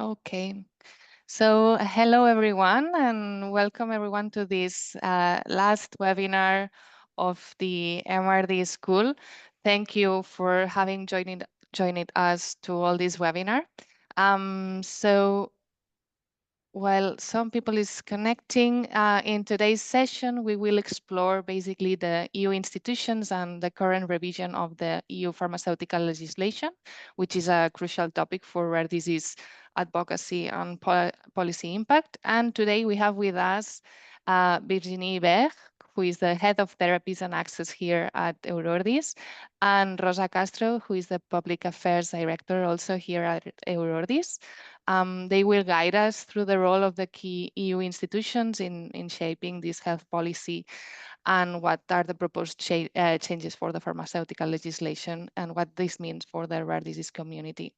Okay. So hello everyone and welcome everyone to this last webinar of the MRD School. Thank you for having joined us to all this webinar. So while some people is connecting, in today's session, we will explore basically the EU institutions and the current revision of the EU pharmaceutical legislation, which is a crucial topic for rare disease advocacy and policy impact. And today we have with us Virginie Berg, who is the head of therapies and access here at Eurordis, and Rosa Castro, who is the public affairs director also here at Eurordis. They will guide us through the role of the key EU institutions in shaping this health policy and what are the proposed changes for the pharmaceutical legislation and what this means for the rare disease community.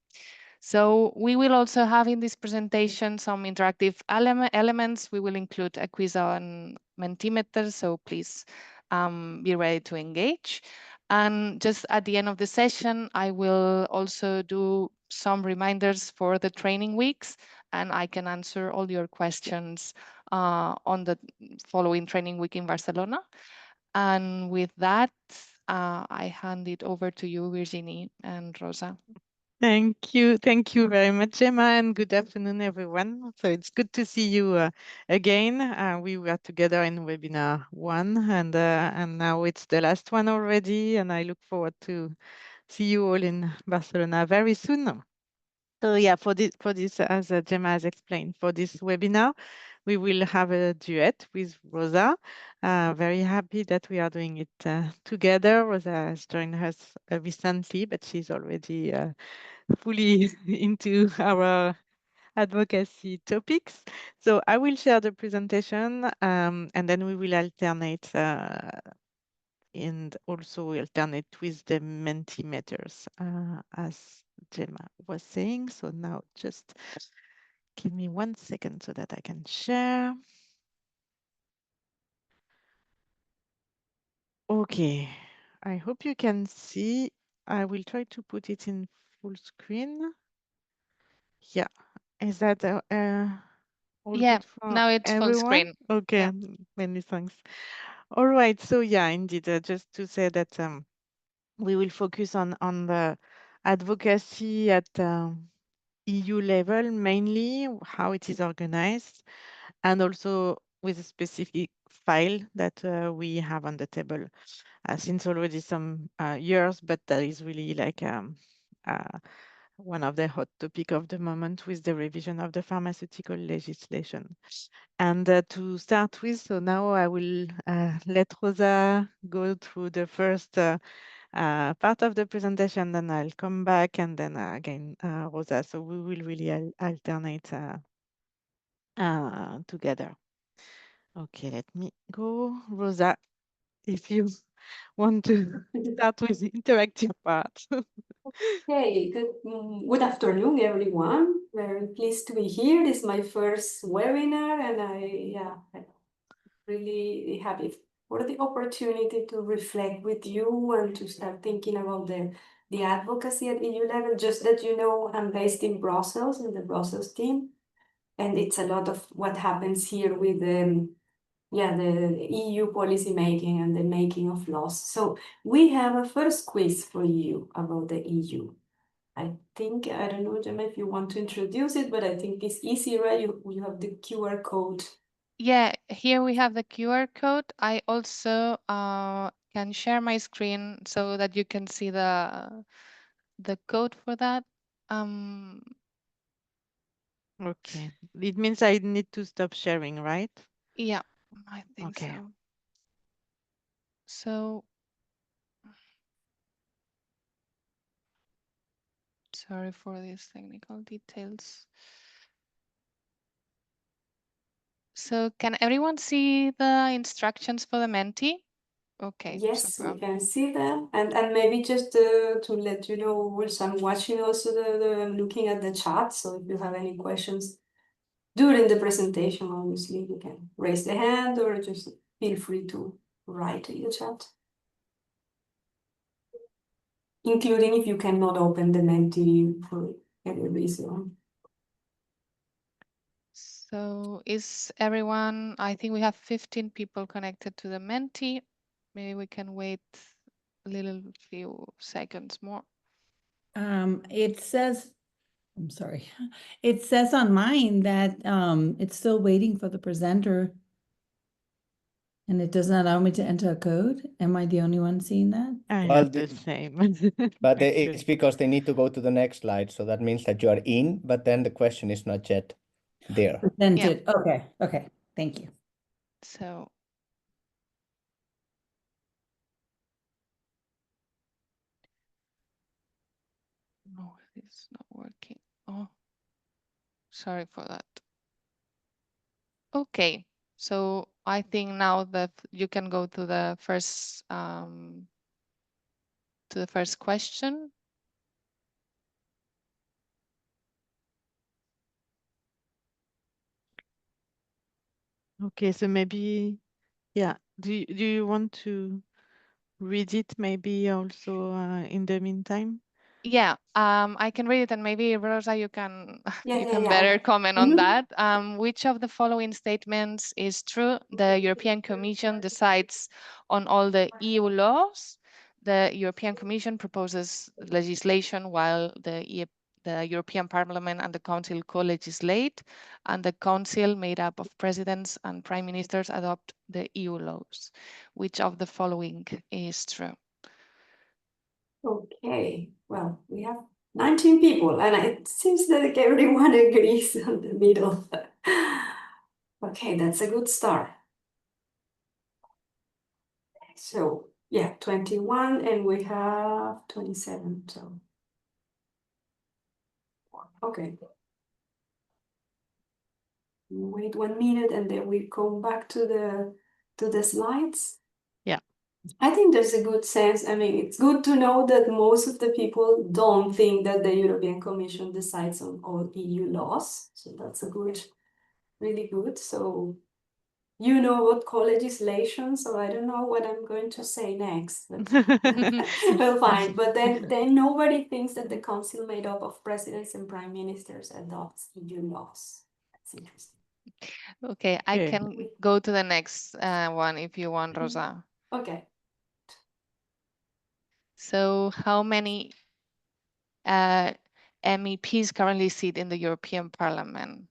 So we will also have in this presentation some interactive elements. We will include a quiz on Mentimeter, so please be ready to engage. And just at the end of the session, I will also do some reminders for the training weeks, and I can answer all your questions on the following training week in Barcelona. And with that, I hand it over to you, Virginie and Rosa. Thank you very much, Gemma, and good afternoon, everyone. So it's good to see you again. We were together in webinar 1, and now it's the last one already, and I look forward to see you all in Barcelona very soon. So yeah, for this, as Gemma has explained, for this webinar, we will have a duet with Rosa. Very happy that we are doing it together. Rosa has joined us recently, but she's already fully into our advocacy topics. So I will share the presentation and then we will alternate and also alternate with the Mentimeters as Gemma was saying. So now just give me 1 second so that I can share. Okay, I hope you can see. I will try to put it in full screen. Yeah, is that all Yeah, good for now it's full everyone? screen. Okay, Yeah. many thanks. All right, so yeah, indeed, just to say that we will focus on the advocacy at EU level, mainly how it is organized, and also with a specific file that we have on the table since already some years, but that is really like uh, one of the hot topic of the moment with the revision of the pharmaceutical legislation. And to start with, so now I will let Rosa go through the first part of the presentation, then I'll come back and then again, Rosa. So we will really alternate together. Okay, let me go. Rosa, if you want to start with the interactive part. Hey, good afternoon, everyone. Very pleased to be here. This is my first webinar, and I'm really happy for the opportunity to reflect with you and to start thinking about the advocacy at EU level. Just that you know, I'm based in Brussels, in the Brussels team, and it's a lot of what happens here with the EU policy making and the making of laws. So we have a first quiz for you about the EU. I think, I don't know, Gemma, if you want to introduce it, but I think it's easy, right? You have the QR code. Yeah, here we have the QR code. I also can share my screen so that you can see the code for that. Um, Okay, it means I need to stop sharing, right? yeah, I think Okay. so. So, sorry for these technical details. So, can everyone see the instructions for the Menti? Okay, Yes, we super. can see them. And maybe just to let you know, also I'm watching also I'm looking at the chat. So if you have any questions during the presentation, obviously you can raise the hand or just feel free to write in the chat. Including if you cannot open the Menti for any reason. So is everyone, I think we have 15 people connected to the Menti. Maybe we can wait a little few seconds more. It says, I'm sorry, it says on mine that it's still waiting for the presenter. And it does not allow me to enter a code. Am I the only one seeing that? I Well, have the same. But Actually. it's because they need to go to the next slide. So that means that you are in, but then the question is not yet there. Presented. Okay, okay. Thank you. So no, it's not working. Oh, sorry for that. Okay, so I think now that you can go to the first question. Okay, so maybe, yeah. Do you want to read it maybe also in the meantime? Yeah, I can read it, and maybe Rosa, you can Yeah. better comment on Mhm. that. Which of the following statements is true? The European Commission decides on all the EU laws. The European Commission proposes legislation while the European Parliament and the Council co-legislate, and the Council, made up of presidents and prime ministers, adopt the EU laws. Which of the following is true? Okay, well, we have 19 people, and it seems that everyone agrees on the middle. Okay, that's a good start. So, yeah, 21, and we have 27, so. Okay. Wait 1 minute, and then we come back to the slides. Yeah. I think there's a good sense. I mean, it's good to know that most of the people don't think that the European Commission decides on all EU laws. So that's a good, really good. So you know what co-legislation, so I don't know what I'm going to say next, but well, fine. But then nobody thinks that the council made up of presidents and prime ministers adopts EU laws. That's interesting. Okay, I Okay. can go to the next one if you want, Rosa. Okay. So how many MEPs currently sit in the European Parliament?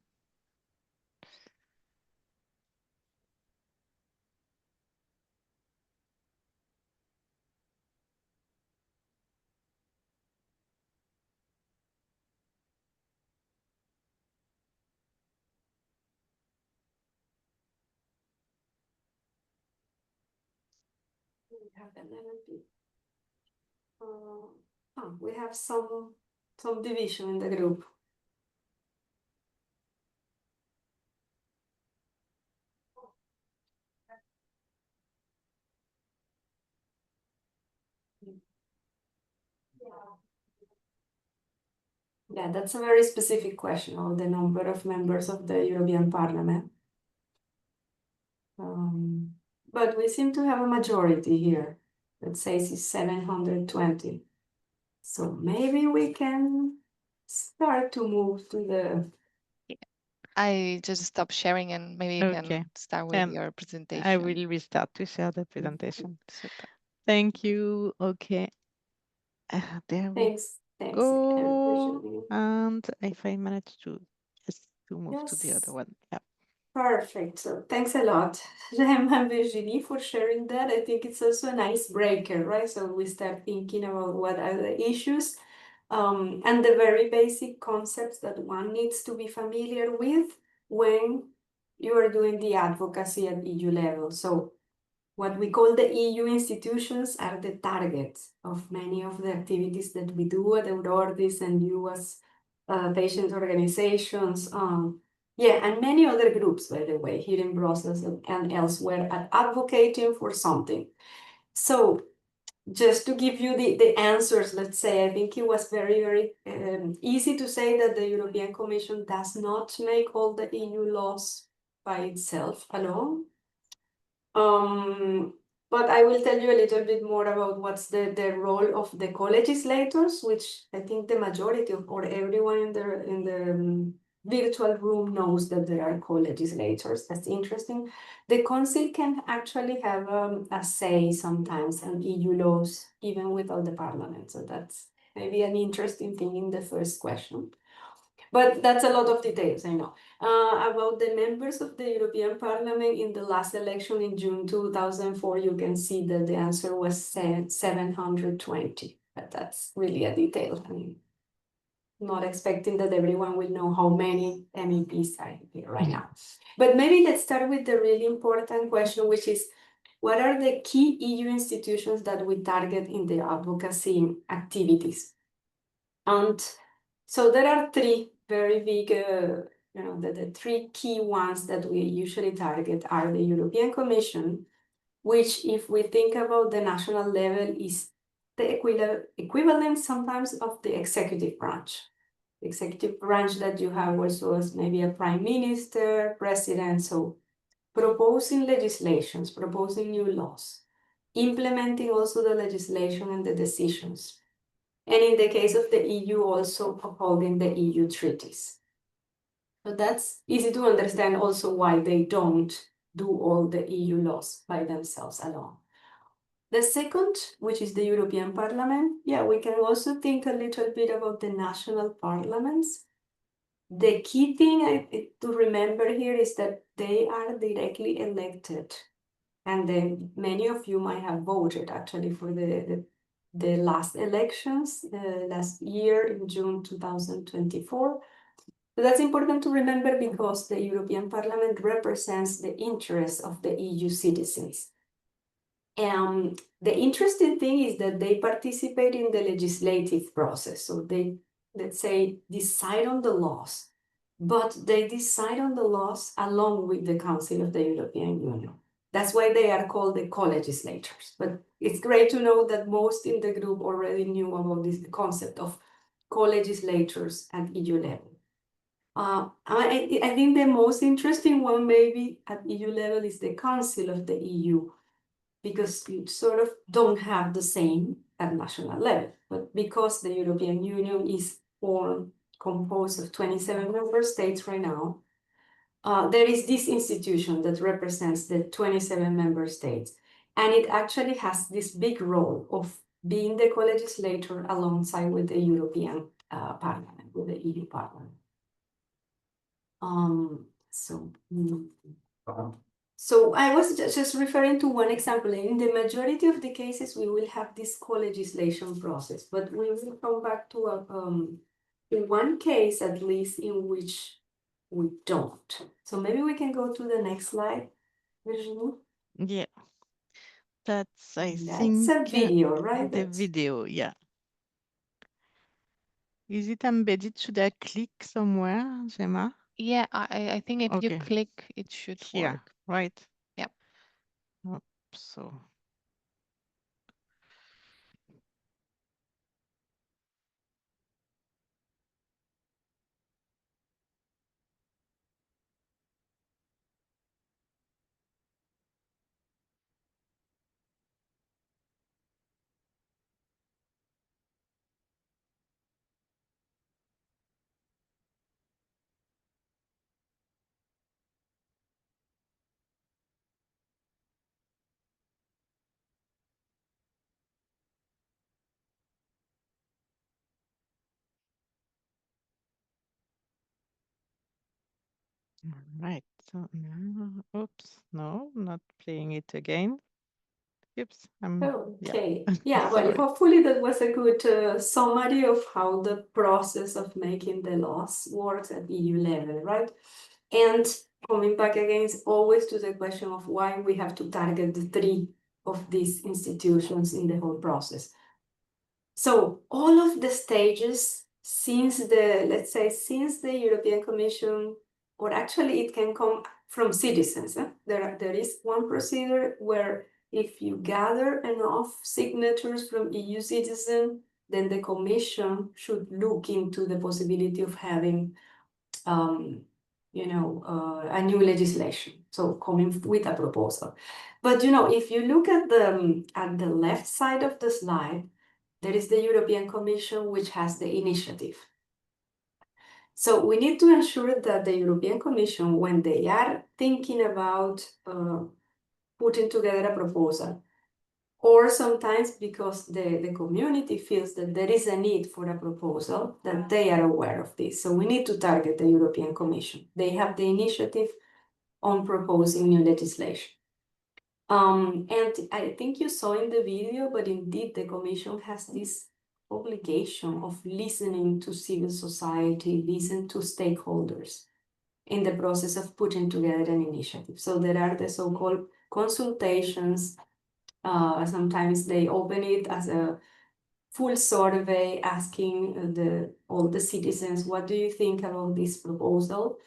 We have 11 people. We have some division in the group. Yeah, that's a very specific question of the number of members of the European Parliament. But we seem to have a majority here that says it's 720. So maybe we can start to move to the. I just stopped sharing, and maybe you Okay. can start with And your presentation. I will restart to share the presentation. Super. Thank you. Okay. There we Thanks. go. And if I manage to move to the Yes. other one. Yeah. Perfect. So thanks a lot, Rem and Virginie, for sharing that. I think it's also an icebreaker, right? So we start thinking about what are the issues and the very basic concepts that one needs to be familiar with when you are doing the advocacy at EU level. So what we call the EU institutions are the targets of many of the activities that we do at Eurordis and you as patient organizations. Yeah, and many other groups, by the way, here in Brussels and elsewhere, are advocating for something. So just to give you the answers, let's say, I think it was very easy to say that the European Commission does not make all the EU laws by itself alone. But I will tell you a little bit more about what's the role of the co-legislators, which I think the majority of or everyone in the virtual room knows that there are co-legislators. That's interesting. The council can actually have a say sometimes on EU laws, even without the parliament. So that's maybe an interesting thing in the first question. But that's a lot of details, I know. About the members of the European Parliament in the last election in June 2004, you can see that the answer was 720. But that's really a detail. I mean, not expecting that everyone will know how many MEPs are here right now. But maybe let's start with the really important question, which is, what are the key EU institutions that we target in the advocacy activities? And so there are three very big, the three key ones that we usually target are the European Commission, which, if we think about the national level, is the equivalent sometimes of the executive branch. The executive branch that you have also as maybe a prime minister, president, so proposing legislations, proposing new laws, implementing also the legislation and the decisions. And in the case of the EU, also upholding the EU treaties. So that's easy to understand also why they don't do all the EU laws by themselves alone. The second, which is the European Parliament, yeah, we can also think a little bit about the national parliaments. The key thing to remember here is that they are directly elected. And then many of you might have voted actually for the last elections last year in June 2024. So that's important to remember because the European Parliament represents the interests of the EU citizens. And the interesting thing is that they participate in the legislative process. So they, let's say, decide on the laws, but they decide on the laws along with the Council of the European Union. That's why they are called the co-legislators. But it's great to know that most in the group already knew about this concept of co-legislators at EU level. I think the most interesting one maybe at EU level is the Council of the EU, because you sort of don't have the same at national level. But because the European Union is composed of 27 member states right now, there is this institution that represents the 27 member states. And it actually has this big role of being the co-legislator alongside with the European Parliament, with the EU Parliament. So I was just referring to one example. In the majority of the cases, we will have this co-legislation process, but we will come back to in one case at least in which we don't. So maybe we can go to the next slide, Virginie. Yeah. That's, I That's think, a video, right? the video, yeah. Is it embedded? Should I click somewhere, Gemma? Yeah, I think if you Okay. click, it should Here, work. right? Yep. So. Right. So now, oops, no, not playing it again. Oops. Okay. Yeah. Yeah, well, Sorry. hopefully that was a good summary of how the process of making the laws works at EU level, right? And coming back again, it's always to the question of why we have to target the three of these institutions in the whole process. So all of the stages since let's say, since the European Commission, or actually it can come from citizens. There is one procedure where if you gather enough signatures from EU citizens, then the Commission should look into the possibility of having a new legislation, so coming with a proposal. But if you look at the left side of the slide, there is the European Commission, which has the initiative. So we need to ensure that the European Commission, when they are thinking about putting together a proposal, or sometimes because the community feels that there is a need for a proposal, that they are aware of this. So we need to target the European Commission. They have the initiative on proposing new legislation. And I think you saw in the video, but indeed the Commission has this obligation of listening to civil society, listen to stakeholders in the process of putting together an initiative. So there are the so-called consultations. Sometimes they open it as a full survey asking all the citizens, what do you think about this proposal?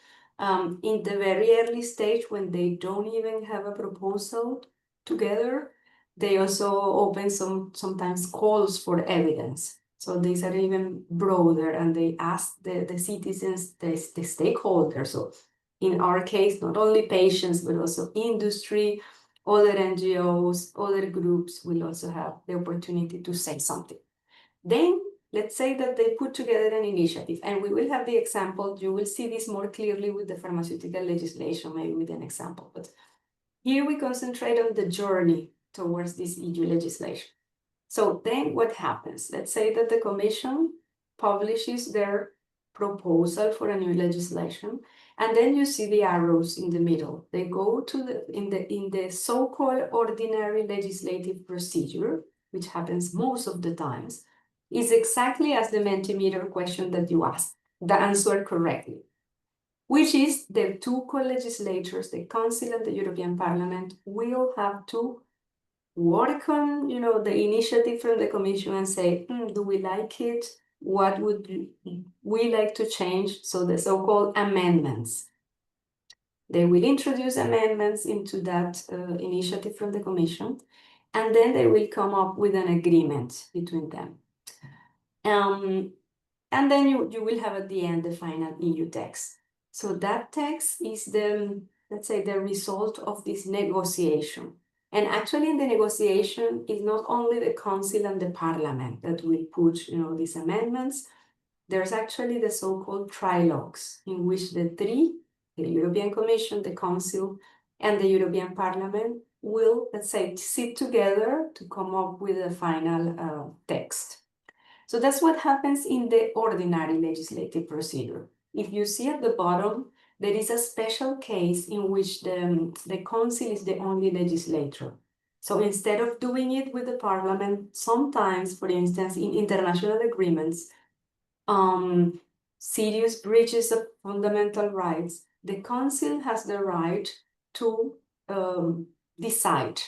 In the very early stage, when they don't even have a proposal together, they also open sometimes calls for evidence. So these are even broader, and they ask the citizens, the stakeholders. So in our case, not only patients, but also industry, other NGOs, other groups will also have the opportunity to say something. Then let's say that they put together an initiative, and we will have the example. You will see this more clearly with the pharmaceutical legislation, maybe with an example. But here we concentrate on the journey towards this EU legislation. So then what happens? Let's say that the Commission publishes their proposal for a new legislation, and then you see the arrows in the middle. They go to in the so-called ordinary legislative procedure, which happens most of the times, is exactly as the Mentimeter question that you asked, the answer correctly, which is the two co-legislators, the Council and the European Parliament, will have to work on, the initiative from the Commission and say, do we like it? What would we like to change? So the so-called amendments. They will introduce amendments into that initiative from the Commission, and then they will come up with an agreement between them. And then you will have at the end the final EU text. So that text is let's say, the result of this negotiation. And actually in the negotiation is not only the Council and the Parliament that will put, these amendments. There's actually the so-called trilogues, in which the three, the European Commission, the Council, and the European Parliament will, let's say, sit together to come up with a final text. So that's what happens in the ordinary legislative procedure. If you see at the bottom, there is a special case in which the Council is the only legislator. So instead of doing it with the Parliament, sometimes, for instance, in international agreements, serious breaches of fundamental rights, the Council has the right to decide.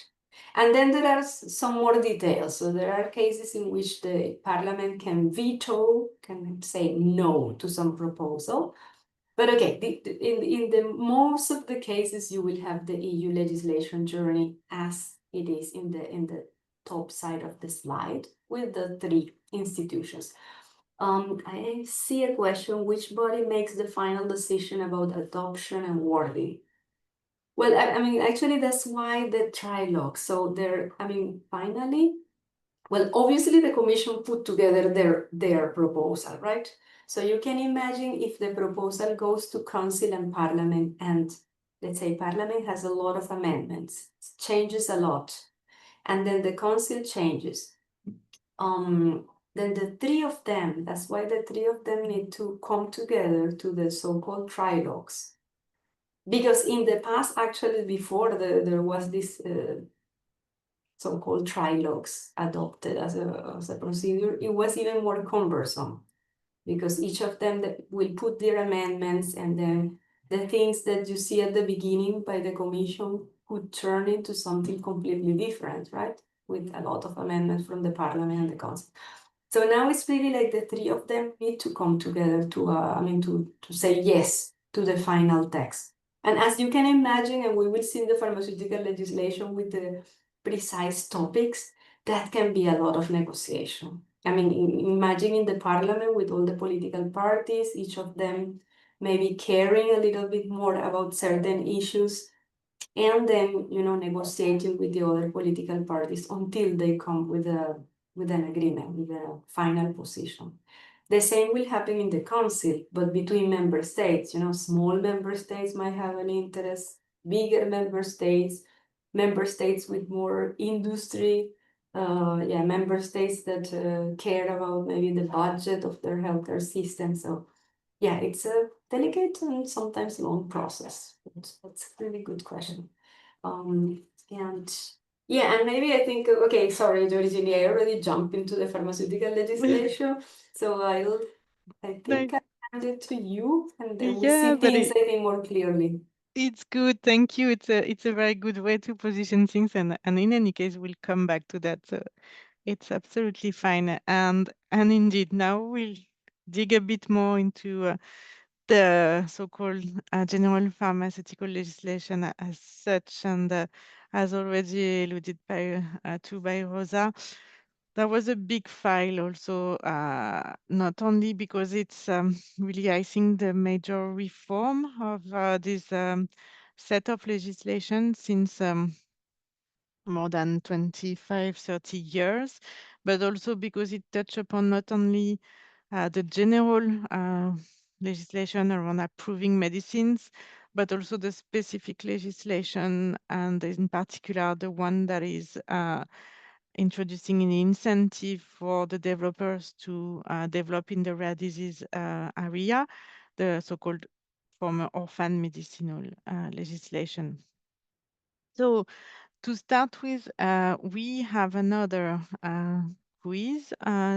And then there are some more details. So there are cases in which the Parliament can veto, can say no to some proposal. But okay, in the most of the cases, you will have the EU legislation journey as it is in the top side of the slide with the three institutions. I see a question, which body makes the final decision about adoption and wording? Well, I mean, actually, that's why the trilogue. So finally, well, obviously the Commission put together their proposal, right? So you can imagine if the proposal goes to Council and Parliament, and let's say Parliament has a lot of amendments, changes a lot, and then the Council changes. Then the three of them, that's why the three of them need to come together to the so-called trilogues. Because in the past, actually, before there was this so-called trilogues adopted as a procedure, it was even more cumbersome, because each of them will put their amendments, and then the things that you see at the beginning by the Commission could turn into something completely different, right? With a lot of amendments from the Parliament and the Council. So now it's really like the three of them need to come together to say yes to the final text. And as you can imagine, and we will see in the pharmaceutical legislation with the precise topics, that can be a lot of negotiation. I mean, imagine in the Parliament with all the political parties, each of them maybe caring a little bit more about certain issues, and then, negotiating with the other political parties until they come with an agreement, with a final position. The same will happen in the council, but between member states. You know, small member states might have an interest, bigger member states with more industry, member states that care about maybe the budget of their healthcare system. So yeah, it's a delicate and sometimes long process. That's a really good question. And yeah, and maybe I think, okay, sorry, Virginia, I already jumped into the pharmaceutical legislation. So I think I hand it to you, and then we Yeah, see but things, I think, more clearly. it's good. Thank you. It's a very good way to position things, and in any case, we'll come back to that. So it's absolutely fine. And indeed, now we'll dig a bit more into the so-called general pharmaceutical legislation as such, and as already alluded by Rosa. That was a big file also, not only because it's really, I think, the major reform of this set of legislation since more than 25, 30 years, but also because it touched upon not only the general legislation around approving medicines, but also the specific legislation, and in particular the one that is introducing an incentive for the developers to develop in the rare disease area, the so-called former orphan medicinal legislation. So to start with, we have another quiz,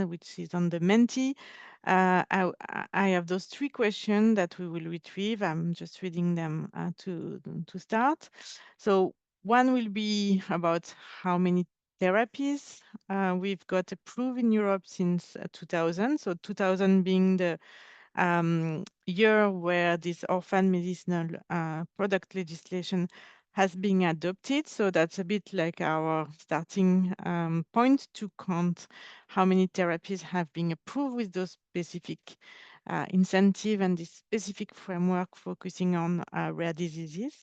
which is on the Menti. I have those 3 questions that we will retrieve. I'm just reading them to start. So one will be about how many therapies we've got approved in Europe since 2000. So 2000 being the year where this orphan medicinal product legislation has been adopted. So that's a bit like our starting point to count how many therapies have been approved with those specific incentive and this specific framework focusing on rare diseases.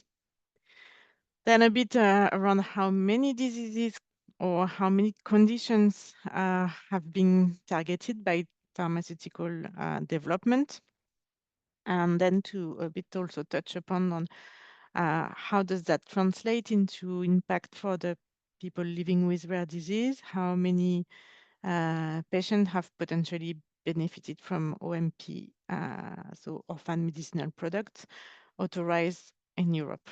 Then a bit around how many diseases or how many conditions have been targeted by pharmaceutical development. And then to a bit also touch upon on how does that translate into impact for the people living with rare disease? How many patients have potentially benefited from OMP, so orphan medicinal products, authorized in Europe?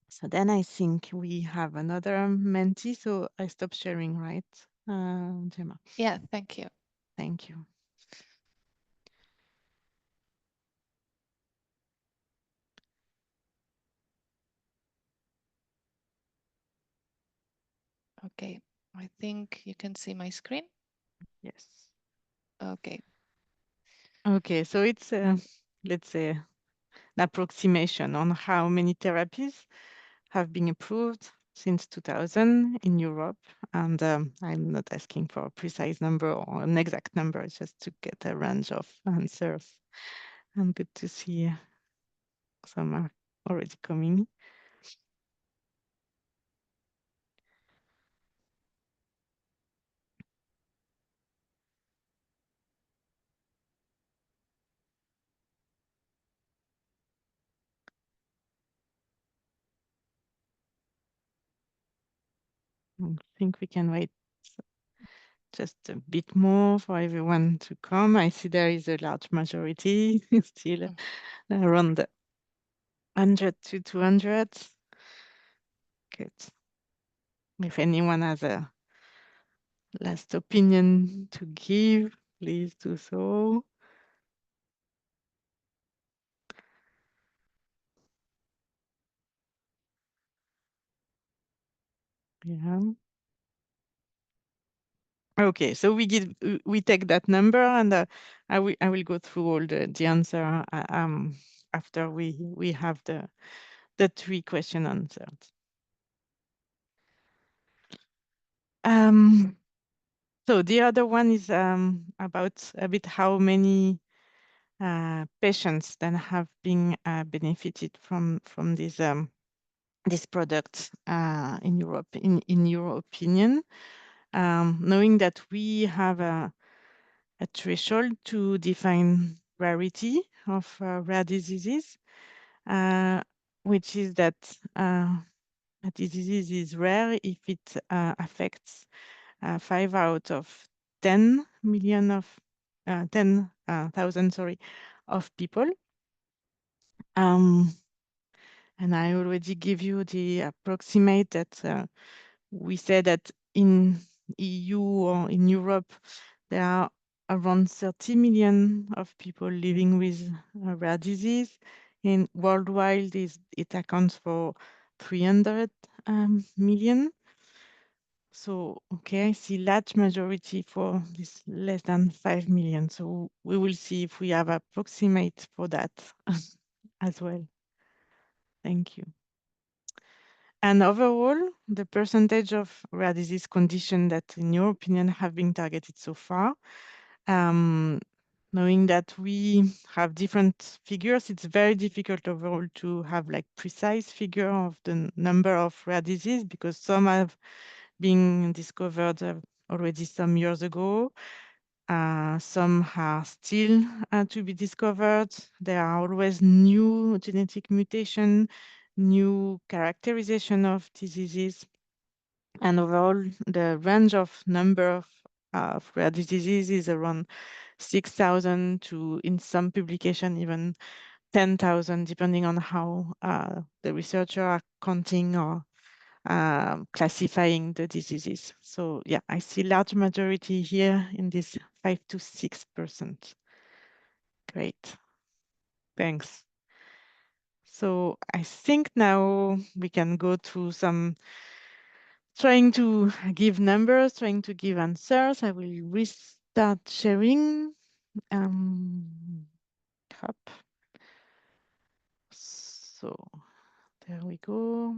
So then I think we have another Menti, so I stop sharing, right, Gemma? Yeah, thank you. Thank you. Okay, I think you can see my screen. Yes. Okay. Okay, so it's, let's say, an approximation on how many therapies have been approved since 2000 in Europe. And I'm not asking for a precise number or an exact number, just to get a range of answers. And good to see some are already coming. I think we can wait just a bit more for everyone to come. I see there is a large majority still around 100 to 200. Good. If anyone has a last opinion to give, please do so. Yeah. Okay, so we take that number, and I will go through all the answer after we have the 3 question answered. So the other one is about a bit how many patients then have been benefited from this product in Europe, in your opinion, knowing that we have a a threshold to define rarity of rare diseases, which is that a disease is rare if it affects 5 out of 10 million of 10,000, sorry, of people. And I already give you the approximate that we said that in EU or in Europe, there are around 30 million of people living with a rare disease. In worldwide, it accounts for 300 million. So, okay, I see large majority for this less than 5 million. So we will see if we have approximate for that as well. Thank you. And overall, the percentage of rare disease condition that, in your opinion, have been targeted so far, knowing that we have different figures, it's very difficult overall to have like precise figure of the number of rare disease because some have been discovered already some years ago. Some are still to be discovered. There are always new genetic mutation, new characterization of diseases. And overall, the range of number of rare diseases is around 6,000 to, in some publication, even 10,000, depending on how the researcher are counting or classifying the diseases. So yeah, I see large majority here in this 5 to 6%. Great, thanks. So I think now we can go to some trying to give numbers, trying to give answers. I will restart sharing. Hop. So there we go.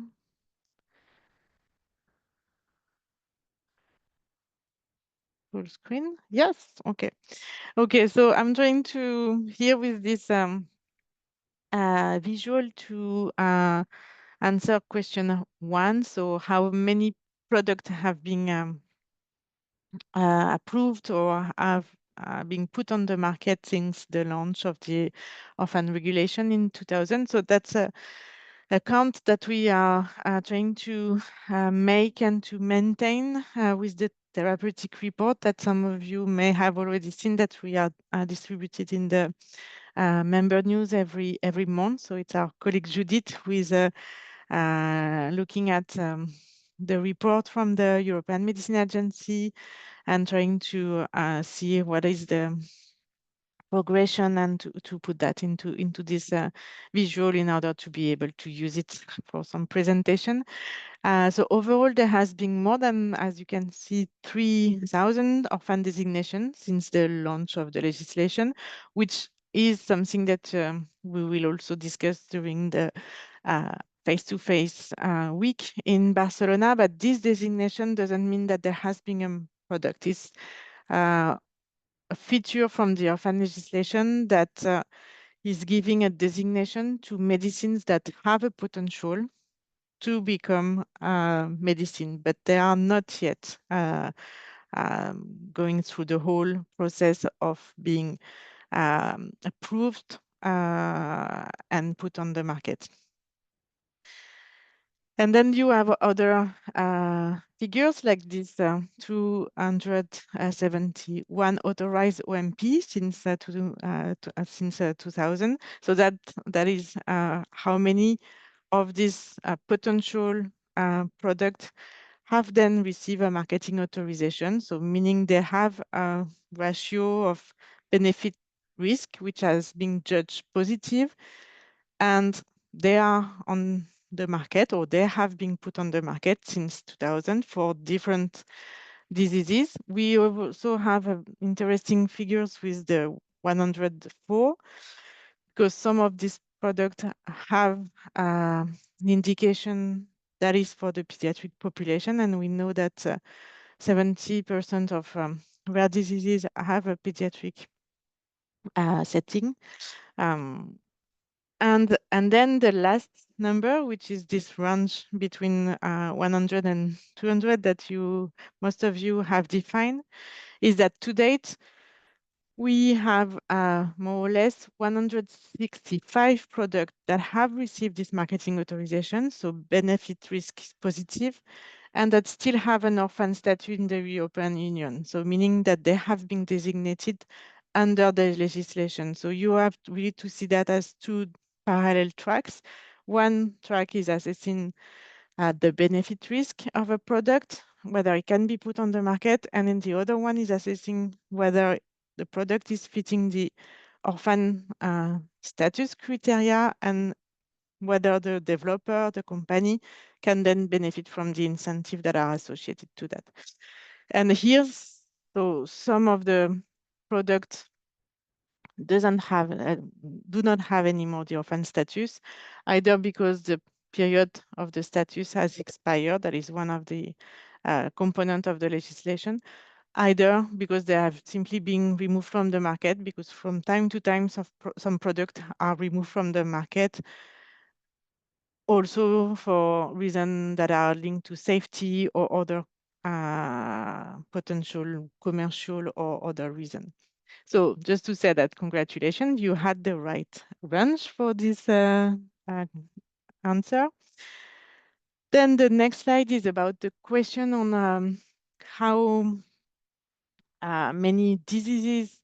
Full screen. Yes. Okay. Okay. So I'm trying to here with this visual to answer question 1. So how many products have been approved or have been put on the market since the launch of the orphan regulation in 2000? So that's a count that we are trying to make and to maintain with the therapeutic report that some of you may have already seen that we are distributed in the member news every month. So it's our colleague Judith who is looking at the report from the European Medicine Agency and trying to see what is the progression and to put that into this visual in order to be able to use it for some presentation. So overall, there has been more than, as you can see, 3,000 orphan designations since the launch of the legislation, which is something that we will also discuss during the face-to-face week in Barcelona. But this designation doesn't mean that there has been a product. It's a feature from the orphan legislation that is giving a designation to medicines that have a potential to become medicine, but they are not yet going through the whole process of being approved and put on the market. And then you have other figures like this 271 authorized OMP since 2000. So that is how many of these potential products have then received a marketing authorization. So meaning they have a ratio of benefit risk, which has been judged positive, and they are on the market, or they have been put on the market since 2000 for different diseases. We also have interesting figures with the 104, because some of these products have an indication that is for the pediatric population, and we know that 70% of rare diseases have a pediatric setting. And then the last number, which is this range between 100 and 200 that most of you have defined, is that to date, we have more or less 165 products that have received this marketing authorization, so benefit risk is positive, and that still have an orphan status in the European Union, so meaning that they have been designated under the legislation. So you have really to see that as two parallel tracks. One track is assessing the benefit risk of a product, whether it can be put on the market, and then the other one is assessing whether the product is fitting the orphan status criteria and whether the developer, the company, can then benefit from the incentive that are associated to that. And here's so some of the products do not have anymore the orphan status, either because the period of the status has expired, that is one of the component of the legislation, either because they have simply been removed from the market, because from time to time some products are removed from the market, also for reasons that are linked to safety or other potential commercial or other reason. So just to say that congratulations, you had the right range for this answer. Then the next slide is about the question on how many diseases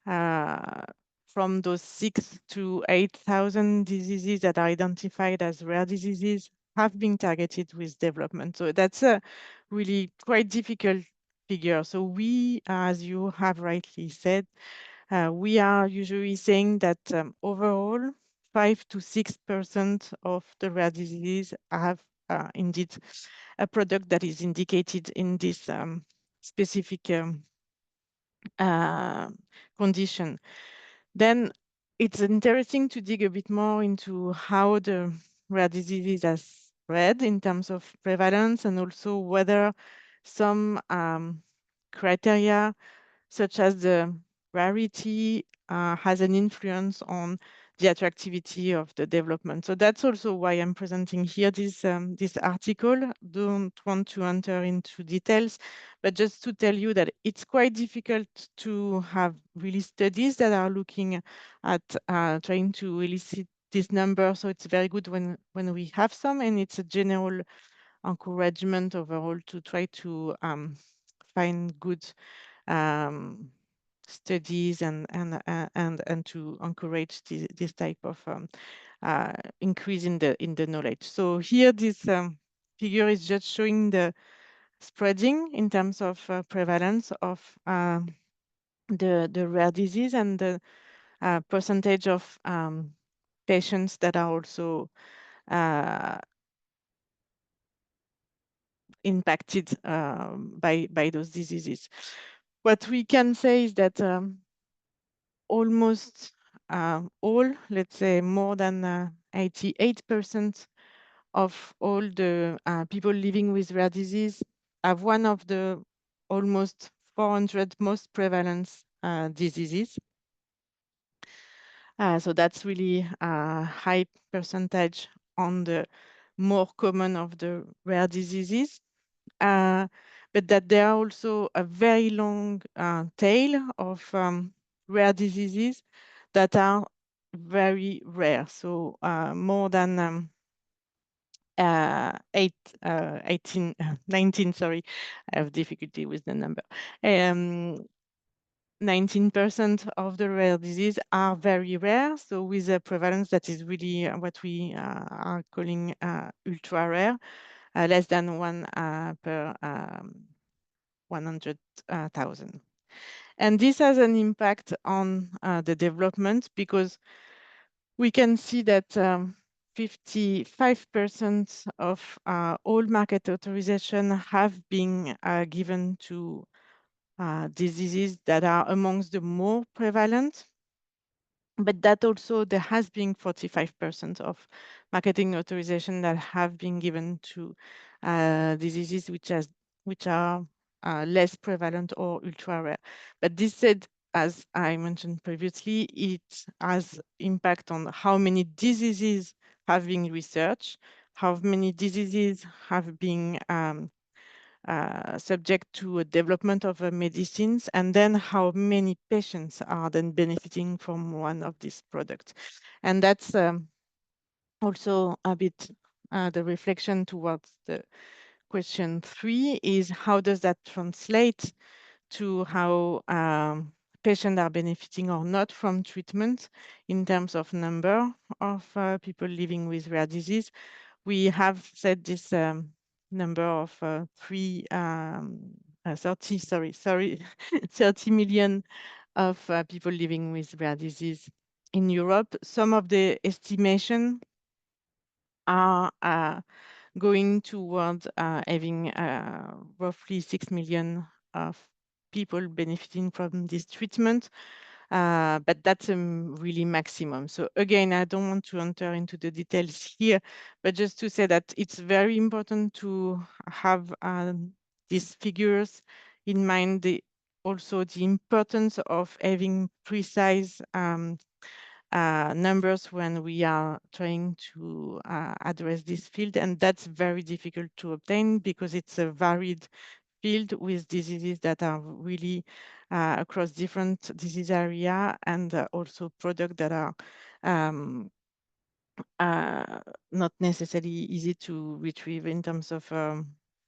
from those 6,000 to 8,000 diseases that are identified as rare diseases have been targeted with development. So that's a really quite difficult figure. So we, as you have rightly said, we are usually saying that overall 5 to 6% of the rare diseases have indeed a product that is indicated in this specific condition. Then it's interesting to dig a bit more into how the rare diseases are spread in terms of prevalence, and also whether some criteria such as the rarity has an influence on the attractivity of the development. So that's also why I'm presenting here this article. Don't want to enter into details, but just to tell you that it's quite difficult to have really studies that are looking at trying to elicit this number. So it's very good when we have some, and it's a general encouragement overall to try to find good studies and to encourage this type of increase in the knowledge. So here this figure is just showing the spreading in terms of prevalence of the rare disease and the percentage of patients that are also impacted by those diseases. What we can say is that almost all, let's say more than 88% of all the people living with rare disease have one of the almost 400 most prevalent diseases. So that's really a high percentage on the more common of the rare diseases. But that there are also a very long tail of rare diseases that are very rare. So more than 19, sorry, I have difficulty with the number. 19% of the rare disease are very rare, so with a prevalence that is really what we are calling ultra rare, less than 1 per 100,000. And this has an impact on the development, because we can see that 55% of all market authorization have been given to diseases that are amongst the more prevalent, but that also there has been 45% of marketing authorization that have been given to diseases which are less prevalent or ultra rare. But this said, as I mentioned previously, it has impact on how many diseases have been researched, how many diseases have been subject to a development of medicines, and then how many patients are then benefiting from one of these products. And that's also a bit the reflection towards the question 3 is how does that translate to how patients are benefiting or not from treatment in terms of number of people living with rare disease. We have set this number of 30 million of people living with rare disease in Europe. Some of the estimation are going towards having roughly 6 million of people benefiting from this treatment. But that's really maximum. So again, I don't want to enter into the details here, but just to say that it's very important to have these figures in mind, also the importance of having precise numbers when we are trying to address this field. And that's very difficult to obtain because it's a varied field with diseases that are really across different disease area and also products that are not necessarily easy to retrieve in terms of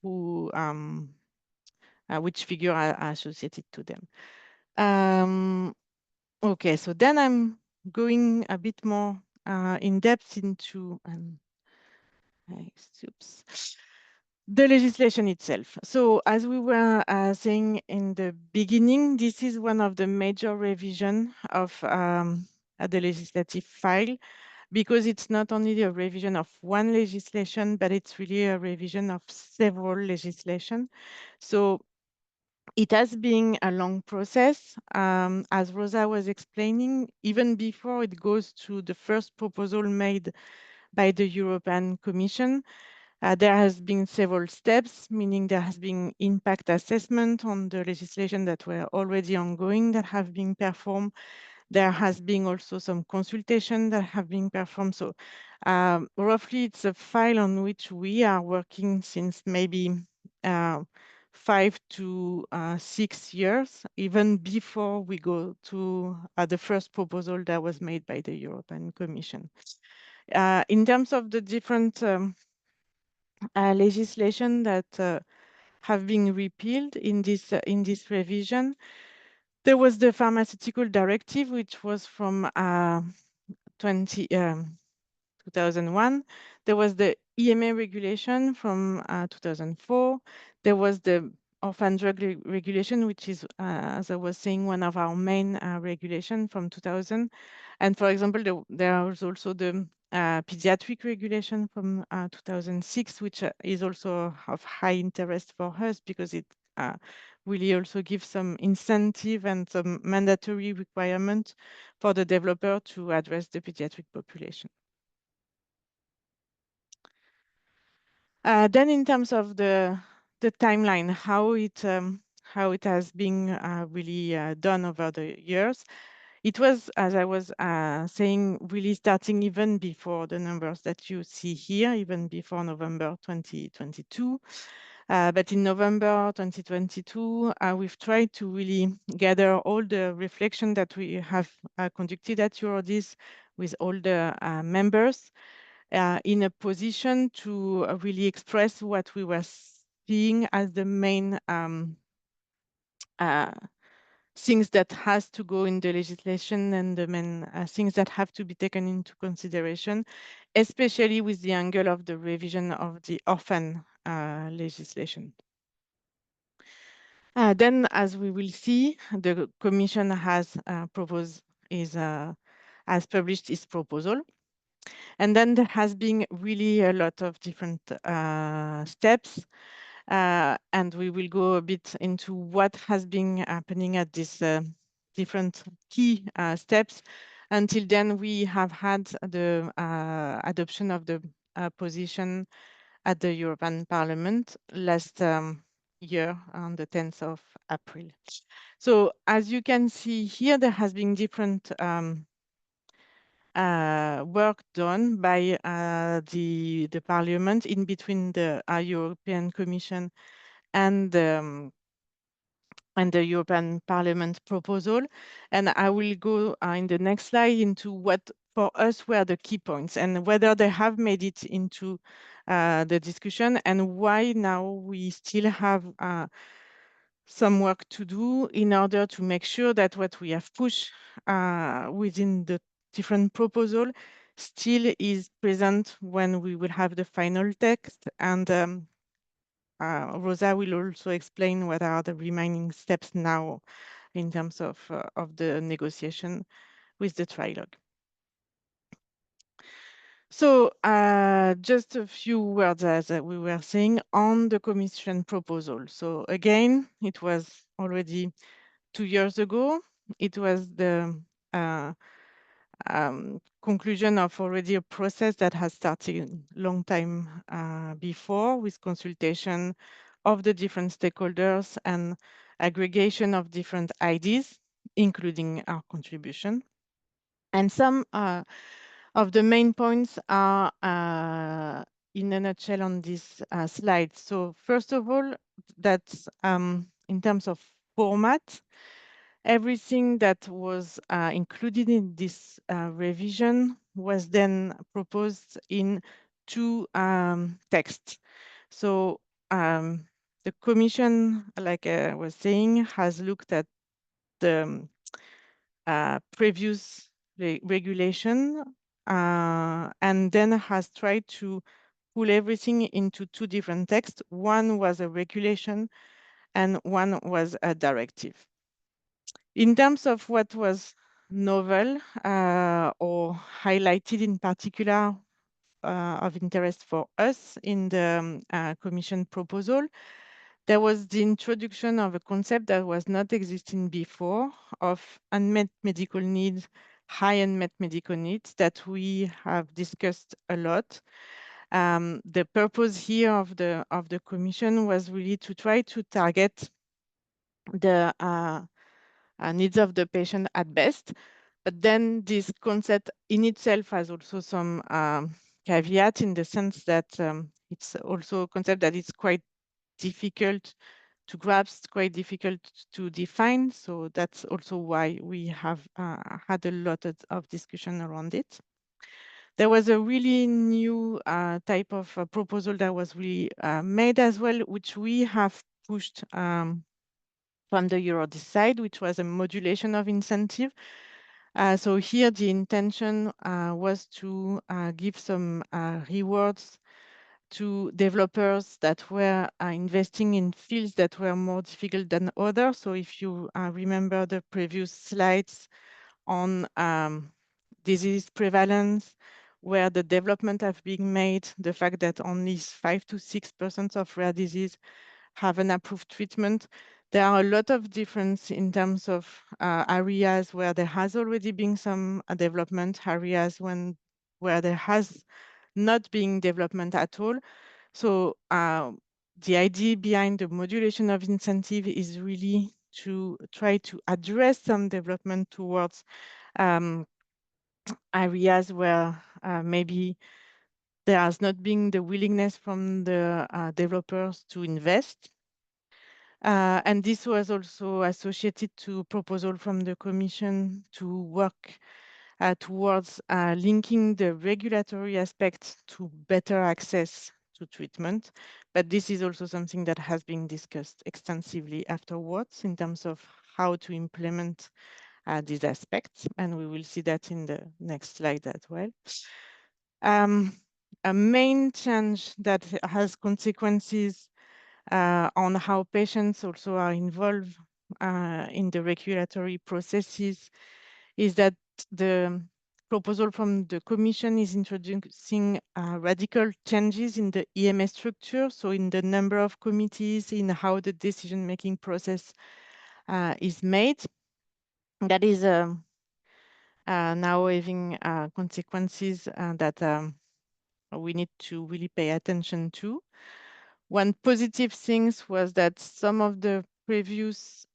who which figure are associated to them. Okay, so then I'm going a bit more in depth into the legislation itself. So as we were saying in the beginning, this is one of the major revision of the legislative file, because it's not only a revision of one legislation, but it's really a revision of several legislation. So it has been a long process, as Rosa was explaining, even before it goes to the first proposal made by the European Commission. There has been several steps, meaning there has been impact assessment on the legislation that were already ongoing that have been performed. There has been also some consultation that have been performed. So roughly it's a file on which we are working since maybe 5 to 6 years, even before we go to the first proposal that was made by the European Commission. In terms of the different legislation that have been repealed in this revision, there was the pharmaceutical directive, which was from 2001. There was the EMA regulation from 2004. There was the orphan drug regulation, which is, as I was saying, one of our main regulation from 2000. And for example, there was also the pediatric regulation from 2006, which is also of high interest for us because it really also gives some incentive and some mandatory requirement for the developer to address the pediatric population. Then in terms of the timeline, how it has been really done over the years, it was, as I was saying, really starting even before the numbers that you see here, even before November 2022. But in November 2022, we've tried to really gather all the reflection that we have conducted at Eurodis with all the members in a position to really express what we were seeing as the main things that has to go in the legislation and the main things that have to be taken into consideration, especially with the angle of the revision of the orphan legislation. Then, as we will see, the Commission has published its proposal. And then there has been really a lot of different steps. And we will go a bit into what has been happening at these different key steps. Until then, we have had the adoption of the position at the European Parliament last year on the 10th of April. So as you can see here, there has been different work done by the Parliament in between the European Commission and the European Parliament proposal. And I will go in the next slide into what for us were the key points and whether they have made it into the discussion and why now we still have some work to do in order to make sure that what we have pushed within the different proposal still is present when we will have the final text. And Rosa will also explain what are the remaining steps now in terms of the negotiation with the trilogue. So just a few words as we were saying on the Commission proposal. So again, it was already 2 years ago. It was the conclusion of already a process that has started a long time before, with consultation of the different stakeholders and aggregation of different ideas, including our contribution. And some of the main points are in a nutshell on this slide. So first of all, that's in terms of format, everything that was included in this revision was then proposed in 2 texts. So the Commission, like I was saying, has looked at the previous regulation and then has tried to pull everything into 2 different texts. One was a regulation and one was a directive. In terms of what was novel or highlighted in particular of interest for us in the Commission proposal, there was the introduction of a concept that was not existing before of unmet medical needs, high unmet medical needs that we have discussed a lot. The purpose here of the Commission was really to try to target the needs of the patient at best. But then this concept in itself has also some caveat in the sense that it's also a concept that is quite difficult to grasp, quite difficult to define. So that's also why we have had a lot of discussion around it. There was a really new type of proposal that was really made as well, which we have pushed from the Eurodis side, which was a modulation of incentive. So here the intention was to give some rewards to developers that were investing in fields that were more difficult than others. So if you remember the previous slides on disease prevalence, where the development have been made, the fact that only 5 to 6% of rare disease have an approved treatment, there are a lot of difference in terms of areas where there has already been some development, areas where there has not been development at all. So the idea behind the modulation of incentive is really to try to address some development towards areas where maybe there has not been the willingness from the developers to invest. And this was also associated to a proposal from the Commission to work towards linking the regulatory aspects to better access to treatment. But this is also something that has been discussed extensively afterwards in terms of how to implement these aspects. And we will see that in the next slide as well. A main change that has consequences on how patients also are involved in the regulatory processes is that the proposal from the Commission is introducing radical changes in the EMA structure, so in the number of committees, in how the decision-making process is made. That is now having consequences that we need to really pay attention to. One positive thing was that some of the previous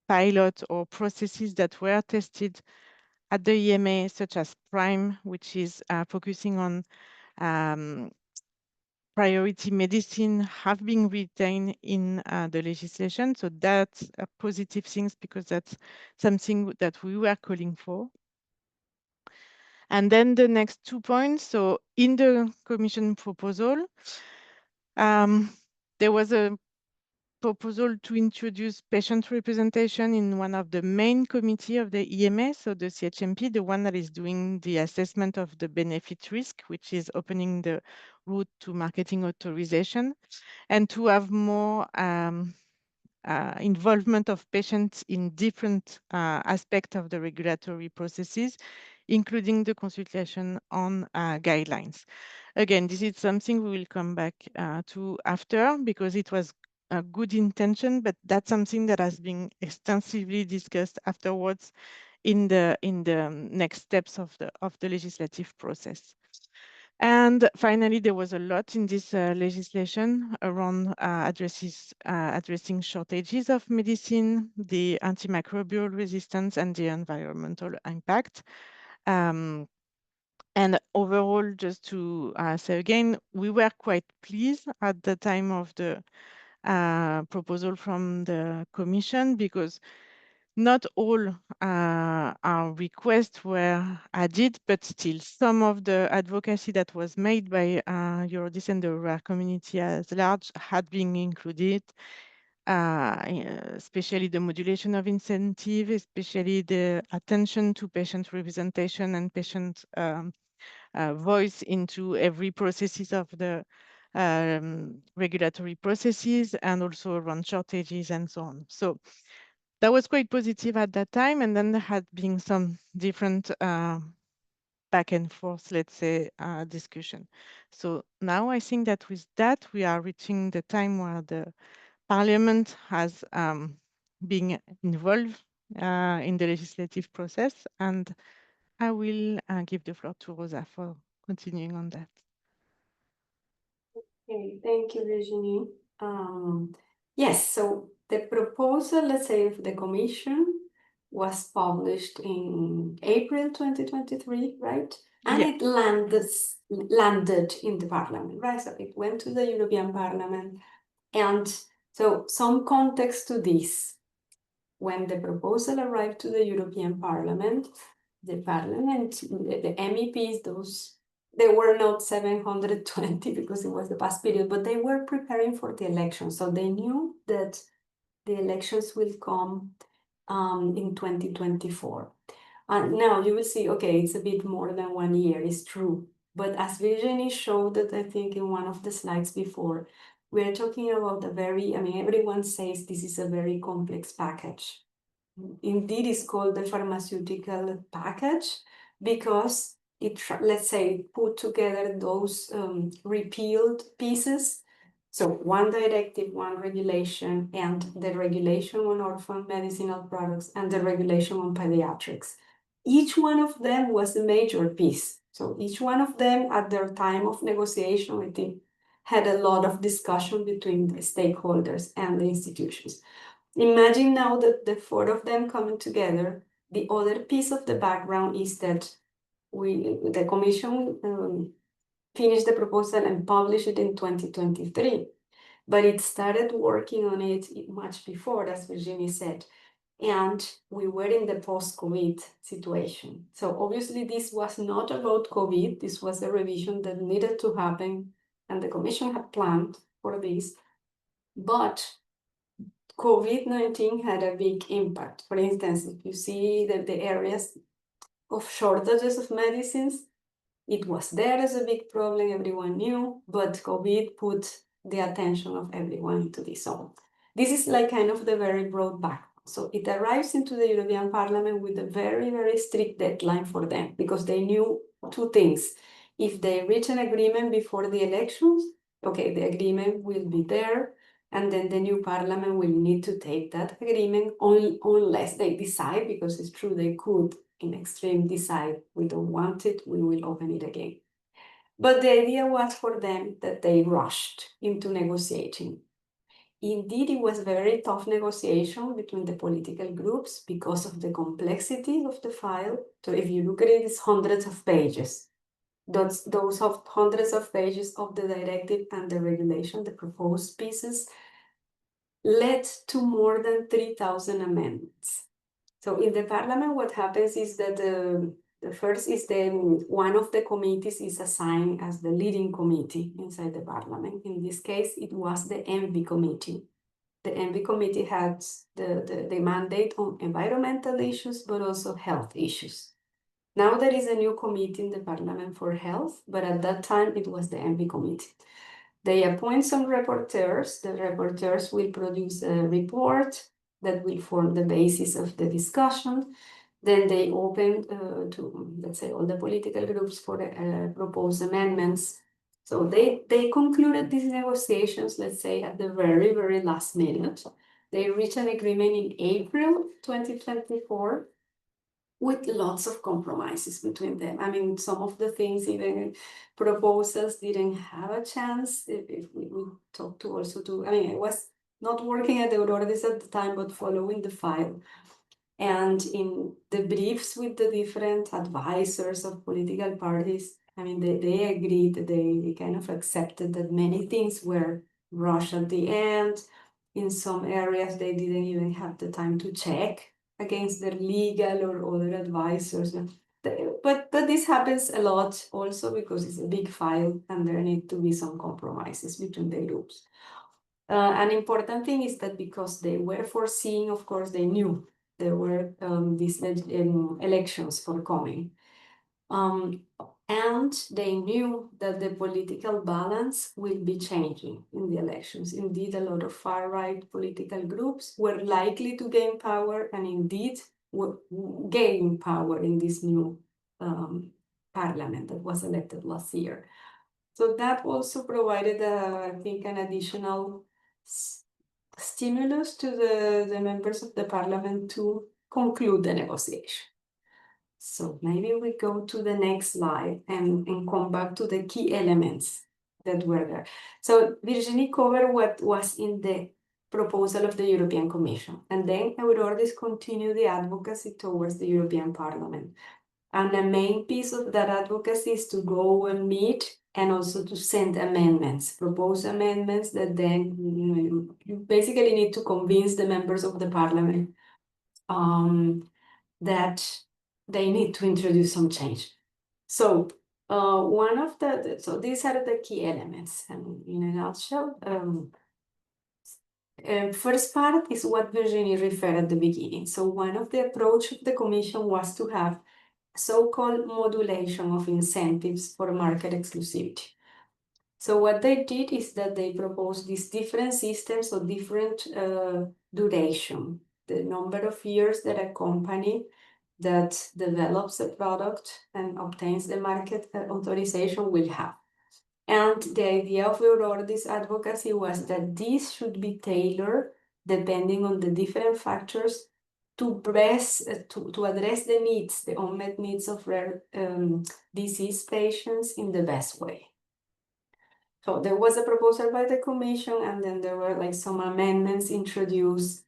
pilot or processes that were tested at the EMA, such as PRIME, which is focusing on priority medicine have been retained in the legislation. So that's a positive thing because that's something that we were calling for. And then the next 2 points. So in the Commission proposal, there was a proposal to introduce patient representation in one of the main committee of the EMA, so the CHMP, the one that is doing the assessment of the benefit risk, which is opening the route to marketing authorization, and to have more involvement of patients in different aspects of the regulatory processes, including the consultation on guidelines. Again, this is something we will come back to after because it was a good intention, but that's something that has been extensively discussed afterwards in the next steps of the legislative process. And finally, there was a lot in this legislation around addressing shortages of medicine, the antimicrobial resistance, and the environmental impact. And overall, just to say again, we were quite pleased at the time of the proposal from the Commission because not all our requests were added, but still some of the advocacy that was made by Eurodis and the rare community as large had been included, especially the modulation of incentive, especially the attention to patient representation and patient voice into every processes of the regulatory processes, and also around shortages and so on. So that was quite positive at that time. And then there had been some different back and forth, let's say, discussion. So now I think that with that, we are reaching the time where the Parliament has been involved in the legislative process. And I will give the floor to Rosa for continuing on that. Okay, thank you, Virginie. Yes, so the proposal, let's say, of the Commission was published in April 2023, right? And Yeah. it landed in the Parliament, right? So it went to the European Parliament. And so some context to this. When the proposal arrived to the European Parliament, the MEPs, they were not 720 because it was the past period, but they were preparing for the election. So they knew that the elections will come in 2024. And now you will see, okay, it's a bit more than 1 year, it's true. But as Virginie showed that, I think in one of the slides before, we're talking about everyone says this is a very complex package. Indeed, it's called the pharmaceutical package because it, let's say, put together those repealed pieces. So one directive, one regulation, and the regulation on orphan medicinal products and the regulation on pediatrics. Each one of them was a major piece. So each one of them at their time of negotiation, I think, had a lot of discussion between the stakeholders and the institutions. Imagine now that the four of them coming together. The other piece of the background is that the Commission finished the proposal and published it in 2023, but it started working on it much before, as Virginie said. And we were in the post-COVID situation. So obviously this was not about COVID. This was a revision that needed to happen, and the Commission had planned for this. But COVID-19 had a big impact. For instance, if you see that the areas of shortages of medicines, it was there as a big problem, everyone knew, but COVID put the attention of everyone into this. So this is like kind of the very broad background. So it arrives into the European Parliament with a very, very strict deadline for them because they knew two things. If they reach an agreement before the elections, okay, the agreement will be there, and then the new Parliament will need to take that agreement unless they decide, because it's true they could in extreme decide, we don't want it, we will open it again. But the idea was for them that they rushed into negotiating. Indeed, it was a very tough negotiation between the political groups because of the complexity of the file. So if you look at it, it's hundreds of pages. those of hundreds of pages of the directive and the regulation, the proposed pieces, led to more than 3,000 amendments. So in the parliament, what happens is that the first is one of the committees is assigned as the leading committee inside the parliament. In this case, it was the ENVI committee. The ENVI committee had the mandate on environmental issues, but also health issues. Now there is a new committee in the parliament for health, but at that time it was the ENVI committee. They appoint some rapporteurs. The rapporteurs will produce a report that will form the basis of the discussion. Then they open to, let's say, all the political groups for proposed amendments. So they concluded these negotiations, let's say, at the very, very last minute. They reached an agreement in April 2024 with lots of compromises between them. I mean, some of the things, even proposals, didn't have a chance. If we talked to also to, I mean, I was not working at the Aurordis at the time, but following the file. And in the briefs with the different advisors of political parties, I mean, they agreed, they kind of accepted that many things were rushed at the end. In some areas, they didn't even have the time to check against their legal or other advisors. But this happens a lot also because it's a big file and there need to be some compromises between the groups. An important thing is that because they were foreseeing, of course, they knew there were these elections for coming. And they knew that the political balance will be changing in the elections. Indeed, a lot of far-right political groups were likely to gain power and indeed were gaining power in this new parliament that was elected last year. So that also provided, I think, an additional stimulus to the members of the parliament to conclude the negotiation. So maybe we go to the next slide and come back to the key elements that were there. So Virginie covered what was in the proposal of the European Commission, and then Aurordis continued the advocacy towards the European Parliament. And the main piece of that advocacy is to go and meet and also to send amendments, propose amendments that then you basically need to convince the members of the parliament that they need to introduce some change. So so these are the key elements, and in a nutshell, first part is what Virginie referred at the beginning. So one of the approach of the Commission was to have so-called modulation of incentives for market exclusivity. So what they did is that they proposed these different systems of different duration, the number of years that a company that develops a product and obtains the market authorization will have. And the idea of Aurordis advocacy was that this should be tailored depending on the different factors to address the needs, the unmet needs of rare disease patients in the best way. So there was a proposal by the Commission, and then there were like some amendments introduced,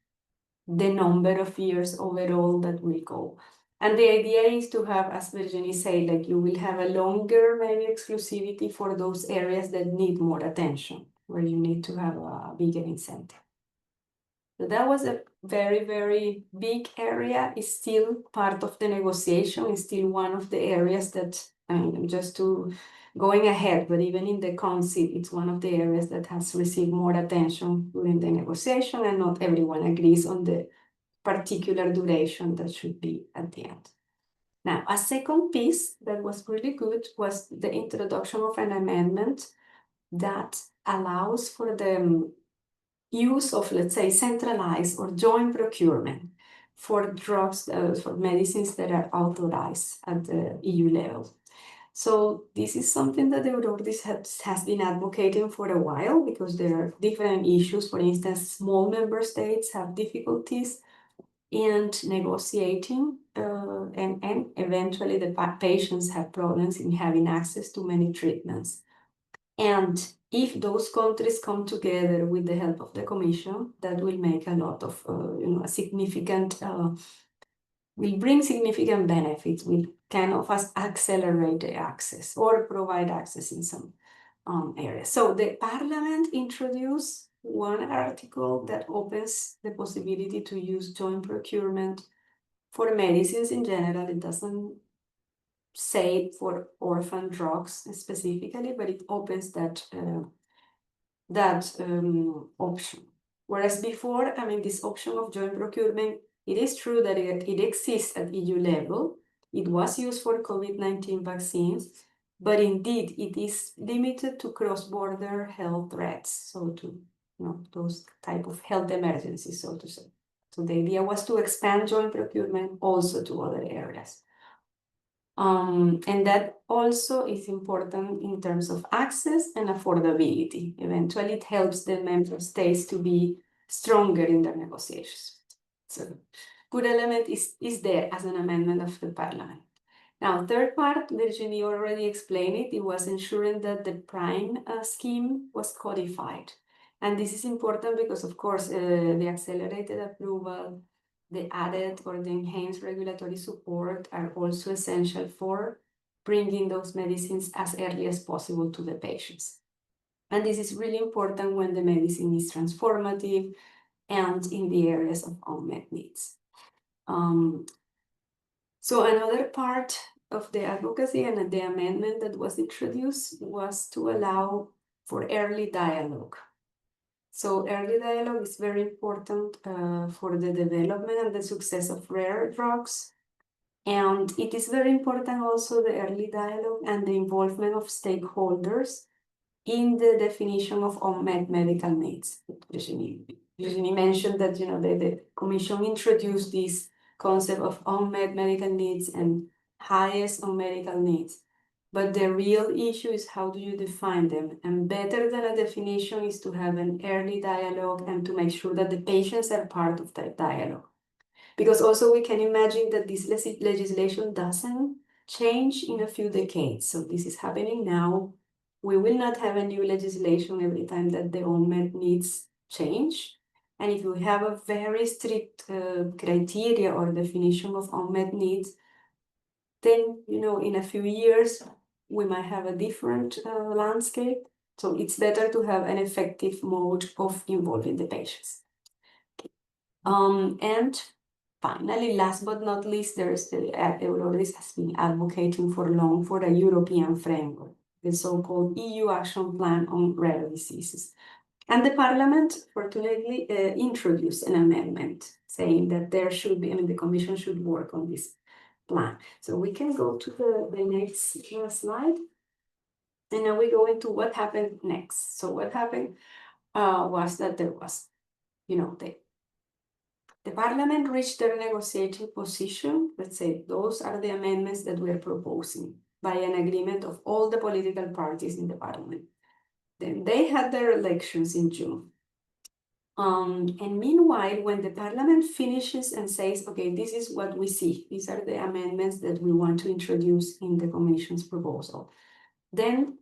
the number of years overall that will go. And the idea is to have, as Virginie said, like you will have a longer maybe exclusivity for those areas that need more attention, where you need to have a bigger incentive. So that was a very, very big area. It's still part of the negotiation. It's still one of the areas that, just to going ahead, but even in the council, it's one of the areas that has received more attention during the negotiation, and not everyone agrees on the particular duration that should be at the end. Now, a second piece that was really good was the introduction of an amendment that allows for the use of, let's say, centralized or joint procurement for drugs, for medicines that are authorized at the EU level. So this is something that the Aurordis has been advocating for a while, because there are different issues. For instance, small member states have difficulties in negotiating, and eventually the patients have problems in having access to many treatments. And if those countries come together with the help of the Commission, that will make a lot of, a significant will bring significant benefits, will kind of accelerate the access or provide access in some areas. So the Parliament introduced one article that opens the possibility to use joint procurement for medicines in general. It doesn't say for orphan drugs specifically, but it opens that option. Whereas before, I mean, this option of joint procurement, it is true that it exists at EU level. It was used for COVID-19 vaccines, but indeed it is limited to cross-border health threats, so to those type of health emergencies, so to say. So the idea was to expand joint procurement also to other areas. And that also is important in terms of access and affordability. Eventually, it helps the member states to be stronger in their negotiations. So, good element is there as an amendment of the Parliament. Now, third part, Virginie already explained it. It was ensuring that the PRIME scheme was codified. And this is important because, of course, the accelerated approval, the added or the enhanced regulatory support are also essential for bringing those medicines as early as possible to the patients. And this is really important when the medicine is transformative and in the areas of unmet needs. So another part of the advocacy and the amendment that was introduced was to allow for early dialogue. So early dialogue is very important for the development and the success of rare drugs. And it is very important also the early dialogue and the involvement of stakeholders in the definition of unmet medical needs. Virginie mentioned that the Commission introduced this concept of unmet medical needs and highest on medical needs. But the real issue is how do you define them? And better than a definition is to have an early dialogue and to make sure that the patients are part of that dialogue. Because also we can imagine that this legislation doesn't change in a few decades. So this is happening now. We will not have a new legislation every time that the unmet needs change. And if we have a very strict criteria or definition of unmet needs, then, in a few years, we might have a different landscape. So it's better to have an effective mode of involving the patients. Okay. And finally, last but not least, Eurordis has been advocating for long for a European framework, the so-called EU Action Plan on Rare Diseases. And the Parliament, fortunately, introduced an amendment saying that the Commission should work on this plan. So we can go to the next slide. And now we go into what happened next. So what happened was that there was, the Parliament reached their negotiating position. Let's say those are the amendments that we are proposing by an agreement of all the political parties in the Parliament. Then they had their elections in June. And meanwhile, when the Parliament finishes and says, okay, this is what we see, these are the amendments that we want to introduce in the Commission's proposal, then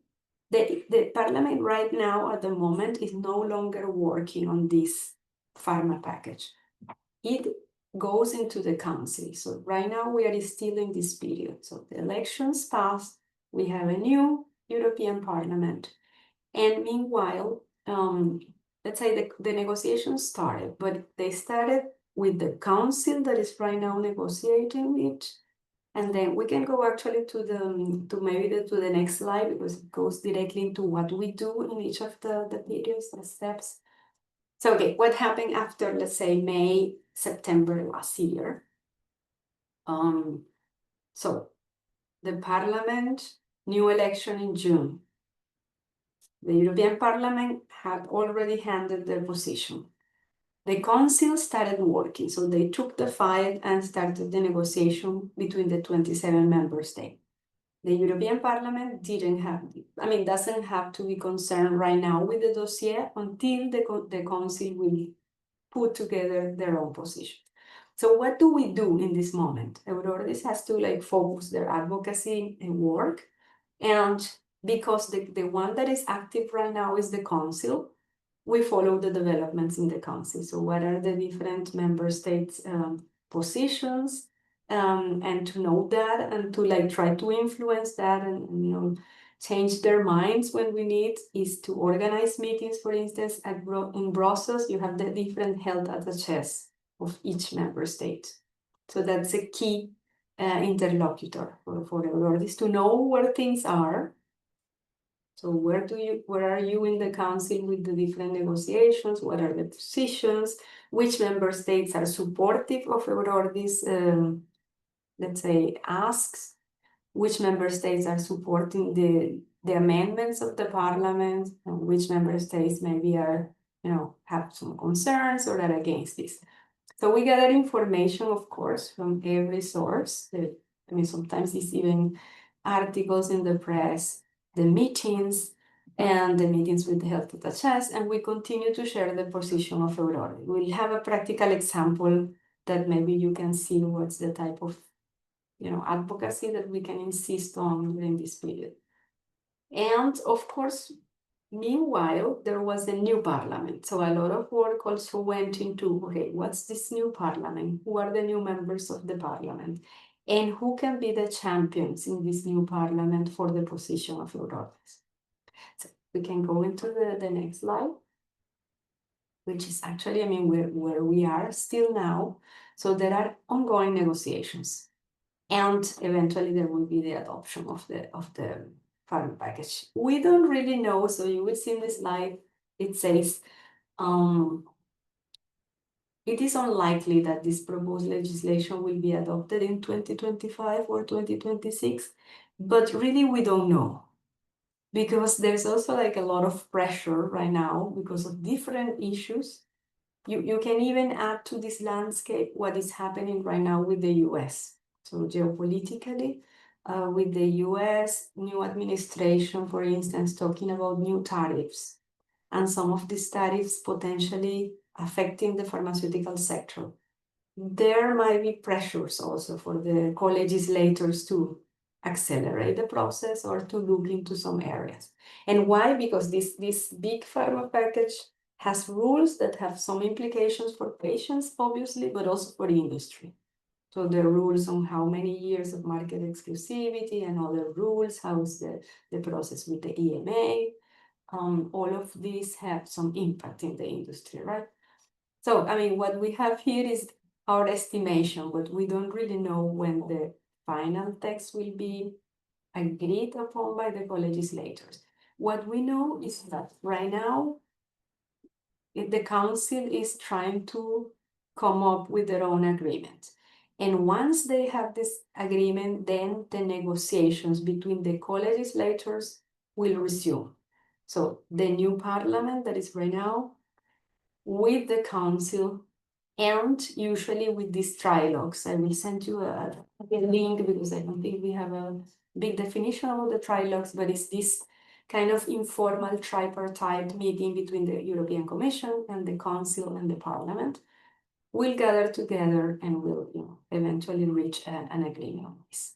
the Parliament right now at the moment is no longer working on this pharma package. It goes into the Council. So right now we are still in this period. So the elections passed, we have a new European Parliament. And meanwhile, let's say the negotiations started, but they started with the Council that is right now negotiating it. And then we can go actually to the next slide because it goes directly into what we do in each of the periods, the steps. So, okay, what happened after, let's say, May, September last year? So the Parliament, new election in June. The European Parliament had already handed their position. The Council started working, so they took the file and started the negotiation between the 27 member states. The European Parliament doesn't have to be concerned right now with the dossier until the Council will put together their own position. So what do we do in this moment? Eurordis has to focus their advocacy and work, and because the one that is active right now is the Council, we follow the developments in the Council. So what are the different member states' positions? and to know that and to like try to influence that and you know, change their minds when we need is to organize meetings. For instance, in Brussels, you have the different health attaches of each member state. So that's a key interlocutor for Eurordis to know where things are. So where are you in the council with the different negotiations? What are the positions? Which member states are supportive of Eurordis, let's say, asks? Which member states are supporting the amendments of the parliament, and which member states maybe are, you know, have some concerns or are against this. So we gather information, of course, from every source. I mean, sometimes it's even articles in the press, the meetings, and the meetings with the health attaches, and we continue to share the position of Aurora. We'll have a practical example that maybe you can see what's the type of, you know, advocacy that we can insist on during this period. And of course, meanwhile, there was a new parliament. So a lot of work also went into, okay, what's this new parliament? Who are the new members of the parliament? And who can be the champions in this new parliament for the position of Eurordis? So we can go into the next slide, which is actually, I mean, where we are still now. So there are ongoing negotiations. And eventually there will be the adoption of the pharma package. We don't really know, so you will see in the slide, it says, it is unlikely that this proposed legislation will be adopted in 2025 or 2026, but really we don't know. Because there's also like a lot of pressure right now because of different issues. You can even add to this landscape what is happening right now with the US. So geopolitically, with the US new administration, for instance, talking about new tariffs, and some of these tariffs potentially affecting the pharmaceutical sector. There might be pressures also for the co-legislators to accelerate the process or to look into some areas. And why? Because this big pharma package has rules that have some implications for patients, obviously, but also for the industry. So the rules on how many years of market exclusivity and other rules, how is the process with the EMA, all of these have some impact in the industry, right? So, I mean, what we have here is our estimation, but we don't really know when the final text will be agreed upon by the co-legislators. What we know is that right now, the council is trying to come up with their own agreement. And once they have this agreement, then the negotiations between the co-legislators will resume. So the new parliament that is right now with the council and usually with these trilogues. I will send you a link because I don't think we have a big definition about the trilogues, but it's this kind of informal tripartite meeting between the European Commission and the Council and the Parliament. We'll gather together and we'll, you know, eventually reach an agreement on this.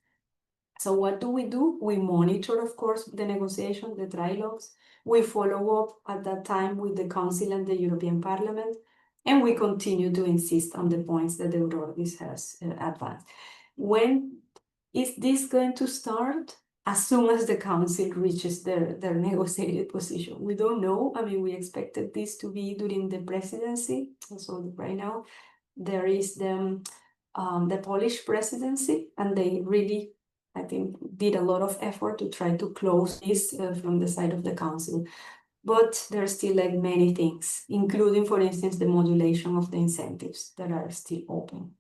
So what do? We monitor, of course, the negotiations, the trilogues. We follow up at that time with the Council and the European Parliament, and we continue to insist on the points that the Eurordis has advanced. When is this going to start? As soon as the Council reaches their negotiated position. We don't know. I mean, we expected this to be during the presidency. So right now, there is the Polish presidency, and they really, I think, did a lot of effort to try to close this from the side of the council. But there are still like many things, including, for instance, the modulation of the incentives that are still open.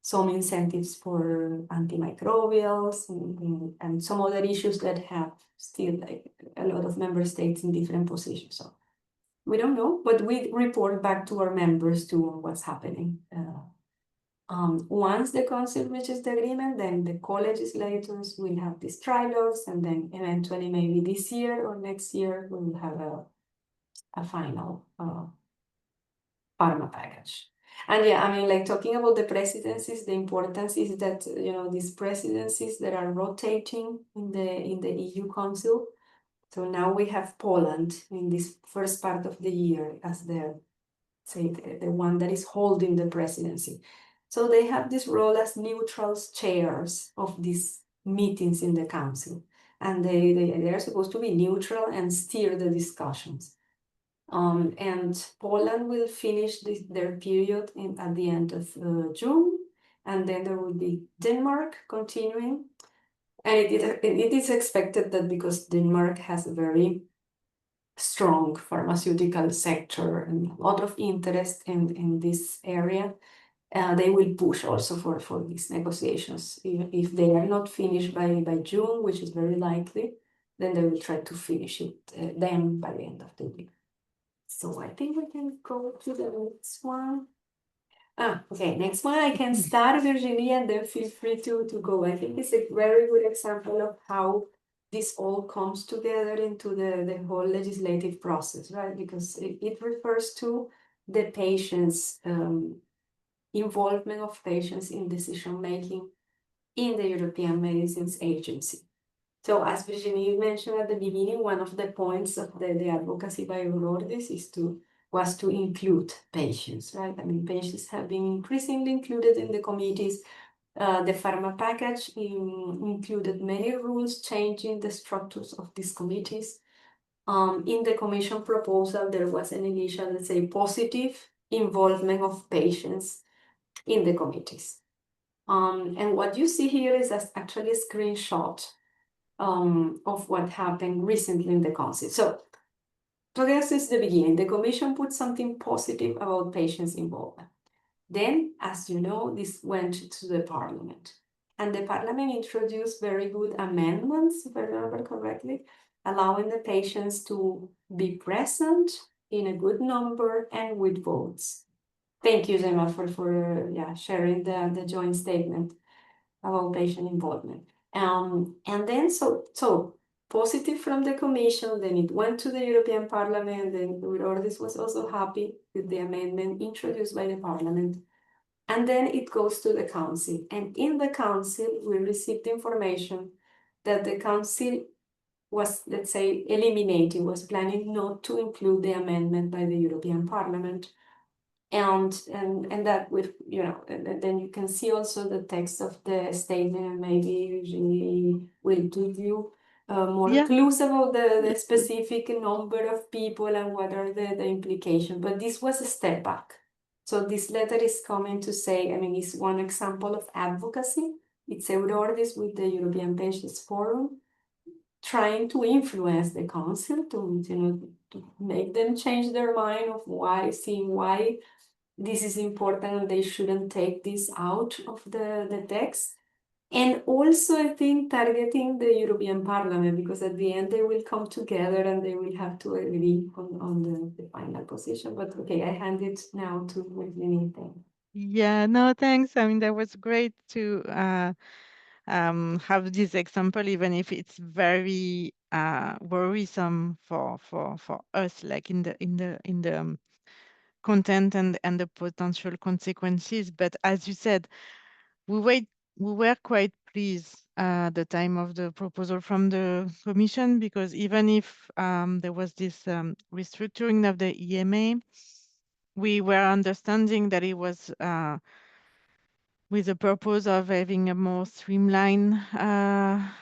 Some incentives for antimicrobials and some other issues that have still like a lot of member states in different positions. So we don't know, but we report back to our members too on what's happening. Once the council reaches the agreement, then the co-legislators will have these trilogues, and then eventually maybe this year or next year we will have a final pharma package. And yeah, I mean, like talking about the presidencies, the importance is that, you know, these presidencies that are rotating in the EU Council. So now we have Poland in this first part of the year as the one that is holding the presidency. So they have this role as neutral chairs of these meetings in the council. And they are supposed to be neutral and steer the discussions. And Poland will finish their period at the end of June, and then there will be Denmark continuing. And it is expected that because Denmark has a very strong pharmaceutical sector and a lot of interest in this area, they will push also for these negotiations. If they are not finished by June, which is very likely, then they will try to finish it then by the end of the year. So I think we can go to the next one. Okay, next one I can start, Virginie, and then feel free to go. I think it's a very good example of how this all comes together into the whole legislative process, right? Because it refers to the patients, involvement of patients in decision making in the European Medicines Agency. So as Virginie mentioned at the beginning, one of the points of the advocacy by Eurordis was to include patients, right? I mean, patients have been increasingly included in the committees. The pharma package included many rules changing the structures of these committees. In the commission proposal, there was an initial, let's say, positive involvement of patients in the committees. And what you see here is actually a screenshot of what happened recently in the council. So guess since the beginning, the commission put something positive about patients' involvement. Then, as you know, this went to the parliament. And the parliament introduced very good amendments, if I remember correctly, allowing the patients to be present in a good number and with votes. Thank you, Gemma, for sharing the joint statement about patient involvement. And then so positive from the Commission, then it went to the European Parliament, then Eurordis was also happy with the amendment introduced by the Parliament. And then it goes to the Council. And in the Council, we received information that the Council was, let's say, was planning not to include the amendment by the European Parliament. And that with, and then you can see also the text of the statement, and maybe Virginie will give you more clues about the specific number of people and what are the implications. But this was a step back. So this letter is coming to say, I mean, it's one example of advocacy. It's Eurordis with the European Patients Forum, trying to influence the council to make them change their mind of why this is important and they shouldn't take this out of the text. And also, I think, targeting the European Parliament, because at the end they will come together and they will have to agree on the final position. But okay, I hand it now to Virginie. Yeah, no, thanks. I mean, that was great to have this example, even if it's very worrisome for us, like in the content and the potential consequences. But as you said, we were quite pleased at the time of the proposal from the Commission, because even if there was this restructuring of the EMA, we were understanding that it was with the purpose of having a more streamlined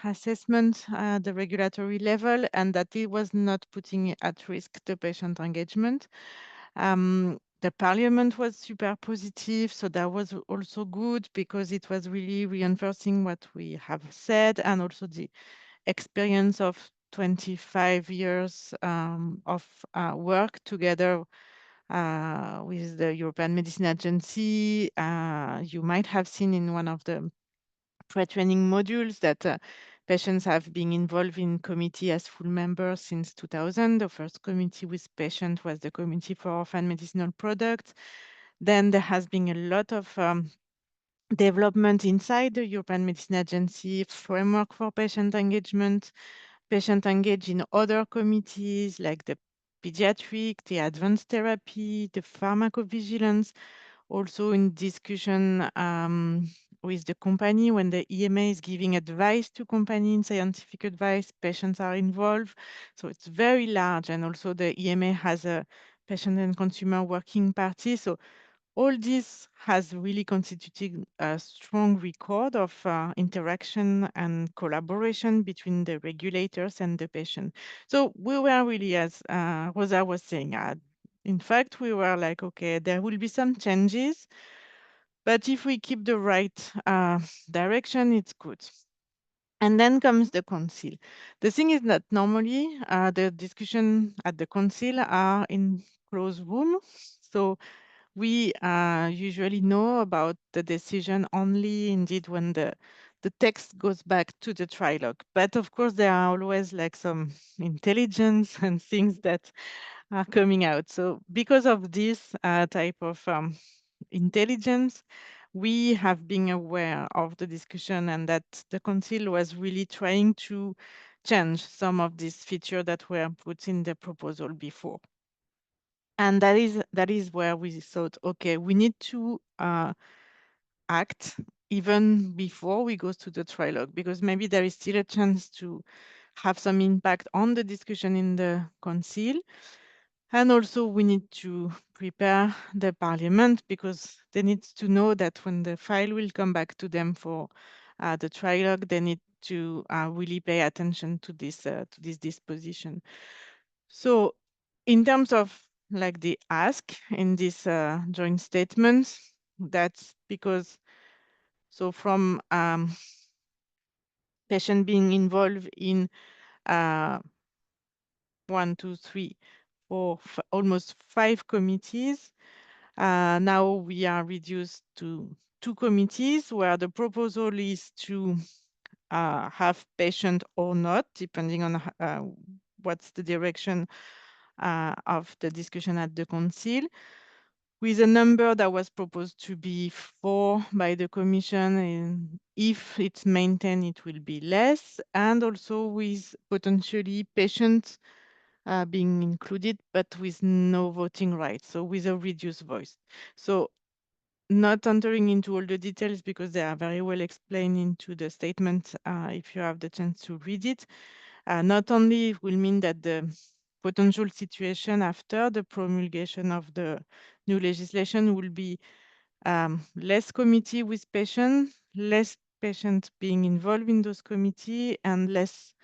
assessment at the regulatory level, and that it was not putting at risk the patient engagement. The Parliament was super positive, so that was also good because it was really reinforcing what we have said, and also the experience of 25 years of work together with the European Medicine Agency. You might have seen in one of the pre-training modules that patients have been involved in committee as full members since 2000. The first committee with patients was the Committee for Orphan Medicinal Products. Then there has been a lot of development inside the European Medicine Agency framework for patient engagement, patient engaged in other committees like the pediatric, the advanced therapy, the pharmacovigilance, also in discussion with the company when the EMA is giving advice to company in scientific advice, patients are involved. So it's very large. And also the EMA has a patient and consumer working party. So All this has really constituted a strong record of interaction and collaboration between the regulators and the patient. So we were really, as Rosa was saying, in fact, we were like, okay, there will be some changes, but if we keep the right direction, it's good. And then comes the council. The thing is that normally the discussion at the council are in closed room. So we usually know about the decision only indeed when the text goes back to the trilogue. But of course, there are always like some intelligence and things that are coming out. So because of this type of intelligence, we have been aware of the discussion and that the council was really trying to change some of these features that were put in the proposal before. And that is where we thought, okay, we need to act even before we go to the trilogue, because maybe there is still a chance to have some impact on the discussion in the council. And also we need to prepare the parliament, because they need to know that when the file will come back to them for the trilogue, they need to really pay attention to this disposition. So in terms of like the ask in this joint statement, that's because, so from patient being involved in 1, 2, 3, 4, almost 5 committees. Now we are reduced to 2 committees, where the proposal is to have patient or not, depending on what's the direction of the discussion at the council, with a number that was proposed to be 4 by the Commission, and if it's maintained, it will be less, and also with potentially patients being included, but with no voting rights, so with a reduced voice. So not entering into all the details because they are very well explained into the statement if you have the chance to read it. Not only it will mean that the potential situation after the promulgation of the new legislation will be less committee with patients, less patients being involved in those committees, and less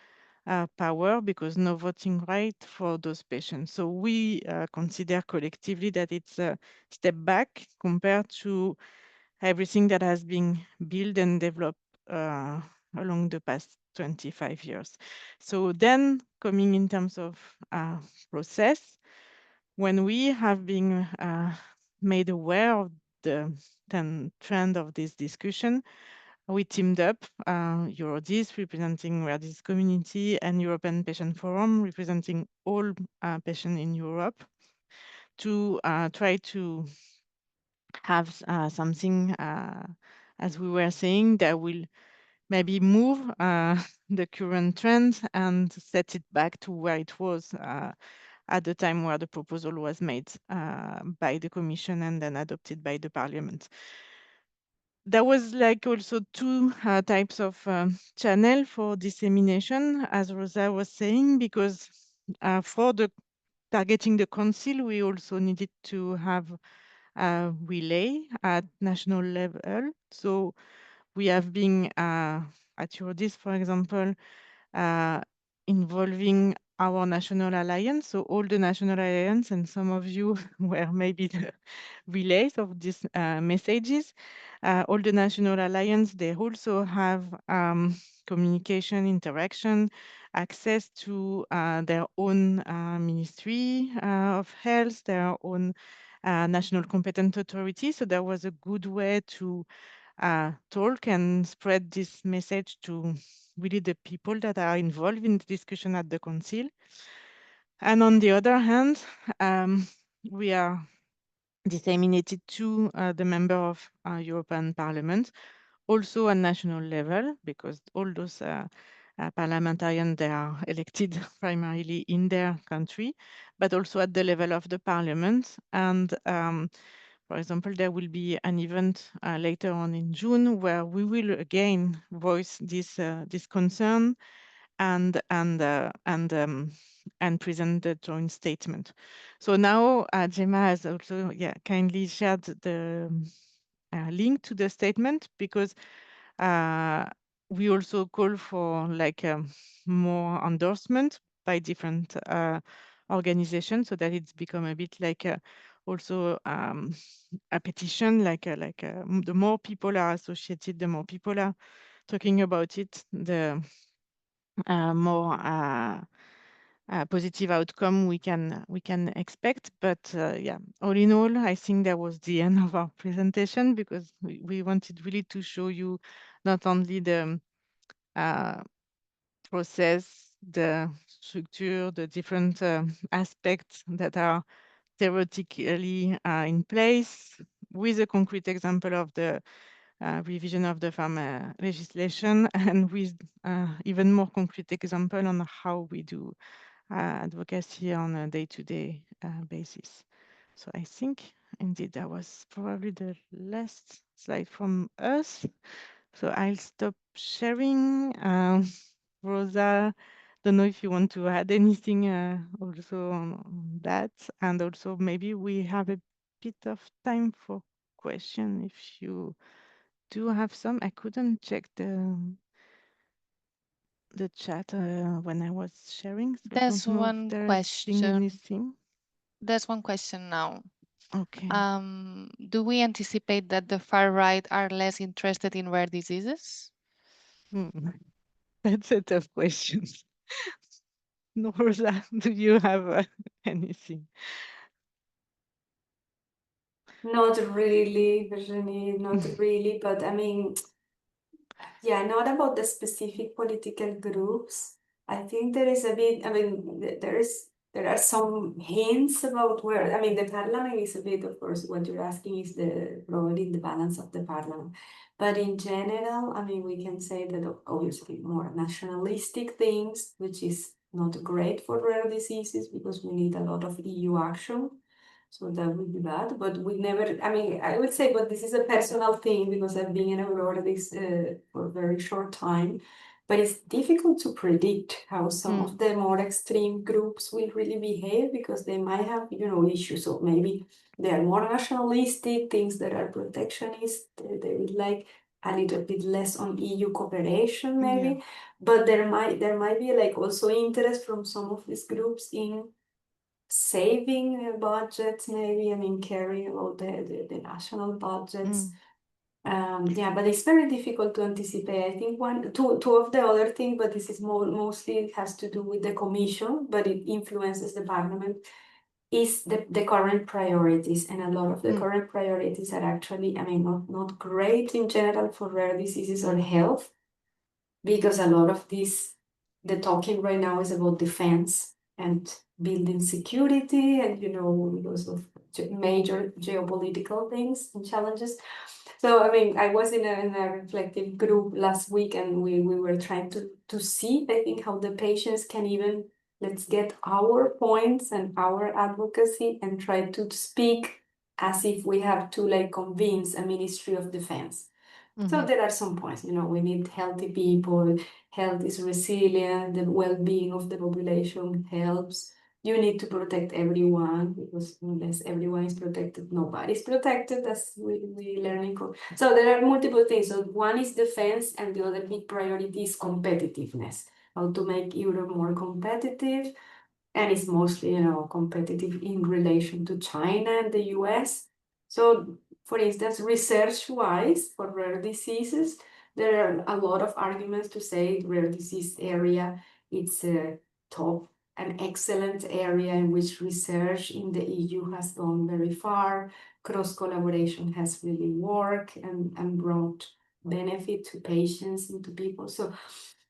power because no voting right for those patients. So we consider collectively that it's a step back compared to everything that has been built and developed along the past 25 years. So then coming in terms of process, when we have been made aware of the trend of this discussion, we teamed up Eurodis, representing Rare Disease Community, and European Patient Forum, representing all patients in Europe, to try to have something, as we were saying, that will maybe move the current trend and set it back to where it was at the time where the proposal was made by the Commission and then adopted by the Parliament. There was like also 2 types of channel for dissemination, as Rosa was saying, because for the targeting the council, we also needed to have a relay at national level. So we have been at Eurodis, for example, involving our national alliance, so all the national alliance, and some of you were maybe the relays of these messages. All the national alliance, they also have communication, interaction, access to their own Ministry of Health, their own national competent authority. So that was a good way to talk and spread this message to really the people that are involved in the discussion at the council. And on the other hand, we are disseminated to the member of European Parliament, also at national level, because all those parliamentarians, they are elected primarily in their country, but also at the level of the parliament. And for example, there will be an event later on in June where we will again voice this concern and present the joint statement. So now Gemma has also kindly shared the link to the statement, because we also call for like more endorsement by different organizations, so that it's become a bit like also a petition, the more people are associated, the more people are talking about it, the more positive outcome we can expect. But yeah, all in all, I think that was the end of our presentation, because we wanted really to show you not only the process, the structure, the different aspects that are theoretically in place, with a concrete example of the revision of the pharma legislation, and with even more concrete example on how we do advocacy on a day-to-day basis. So I think indeed that was probably the last slide from us. So I'll stop sharing. Rosa, don't know if you want to add anything also on that, and also maybe we have a bit of time for question if you do have some. I couldn't check the chat when I was sharing, so I There's don't know if one there's question. anything. There's one question now. Okay. Do we anticipate that the far right are less interested in rare diseases? That's a tough question. Rosa, do you have anything? Not really, Virginie, not really, but I mean, yeah, not about the specific political groups. I think there is a bit, I mean, there are some hints about where, I mean, the parliament is a bit, of course, what you're asking is probably the balance of the parliament. But in general, I mean, we can say that obviously more nationalistic things, which is not great for rare diseases because we need a lot of EU action. So that would be bad, but we never, I mean, I would say, but this is a personal thing because I've been in abroad this for a very short time, but it's difficult to predict how some of the more extreme groups will really behave because they might have, issues. So maybe they are more nationalistic, things that are protectionist, they would like a little bit less on EU cooperation, maybe, but there might be like also interest from some of these groups in saving budgets, maybe, I mean, caring about the national budgets. Yeah, but it's very difficult to anticipate. I think two of the other things, but this is mostly has to do with the commission, but it influences the parliament, is the current priorities. And a lot of the current priorities are actually, I mean, not great in general for rare diseases or health, because a lot of the talking right now is about defense and building security and, because of major geopolitical things and challenges. So, I mean, I was in a reflective group last week and we were trying to see, I think, how the patients can even, let's get our points and our advocacy and try to speak as if we have to like convince a Ministry of Defense. So there are some points, we need healthy people, health is resilient, the well-being of the population helps. You need to protect everyone because unless everyone is protected, nobody's protected, as we learn in COVID. So there are multiple things. So one is defense and the other big priority is competitiveness, how to make Europe more competitive. And it's mostly, competitive in relation to China and the US. So, for instance, research-wise, for rare diseases, there are a lot of arguments to say rare disease area, it's a top, an excellent area in which research in the EU has gone very far. Cross-collaboration has really worked and brought benefit to patients and to people. So,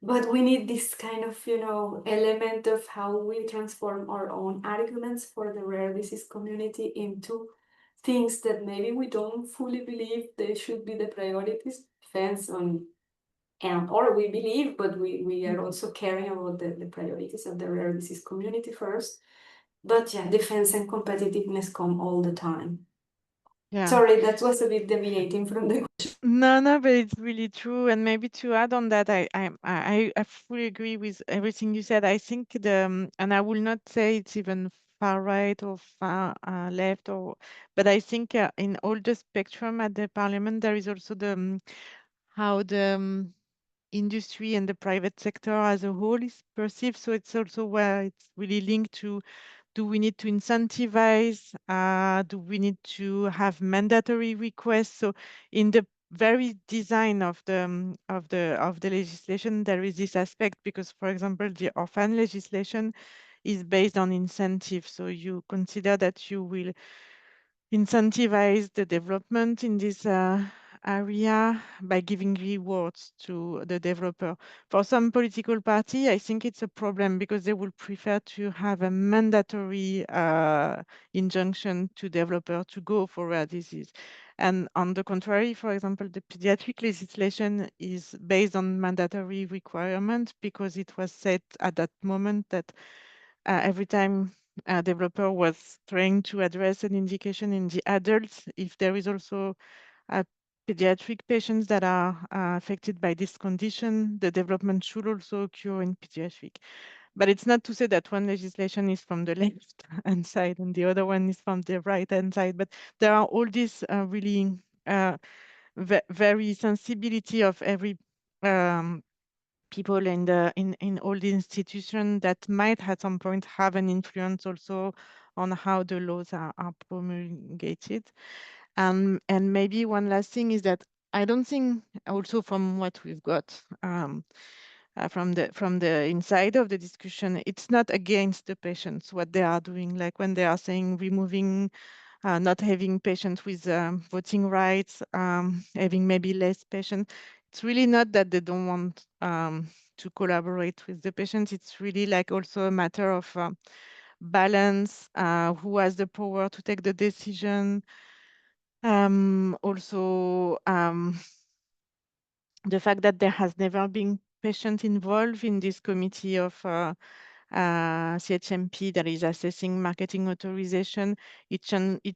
but we need this kind of, element of how we transform our own arguments for the rare disease community into things that maybe we don't fully believe they should be the priorities. Depends on, or we believe, but we are also caring about the priorities of the rare disease community first. But yeah, defense and competitiveness come all the time. Yeah. Sorry, that was a bit deviating from the No, but it's really true. And maybe to add on that, I fully agree with everything you said. I think and I will not say it's even far right or far left, but I think in all the spectrum at the parliament, there is also how the industry and the private sector as a whole is perceived. So it's also where it's really linked to, do we need to incentivize? Do we need to have mandatory requests? So in the very design of the legislation, there is this aspect, because, for example, the orphan legislation is based on incentives. So you consider that you will incentivize the development in this area by giving rewards to the developer. For some political party, I think it's a problem, because they would prefer to have a mandatory injunction to developer to go for rare disease. And on the contrary, for example, the pediatric legislation is based on mandatory requirement, because it was said at that moment that every time a developer was trying to address an indication in the adults, if there is also pediatric patients that are affected by this condition, the development should also occur in pediatric. But it's not to say that one legislation is from the left hand side and the other one is from the right hand side, but there are all these really very sensibility of every people in all the institutions that might at some point have an influence also on how the laws are promulgated. And maybe one last thing is that I don't think, also from what we've got from the inside of the discussion, it's not against the patients what they are doing. Like when they are saying removing, not having patients with voting rights, having maybe less patients. It's really not that they don't want to collaborate with the patients. It's really like also a matter of balance, who has the power to take the decision. Also, the fact that there has never been patient involved in this committee of CHMP that is assessing marketing authorization, it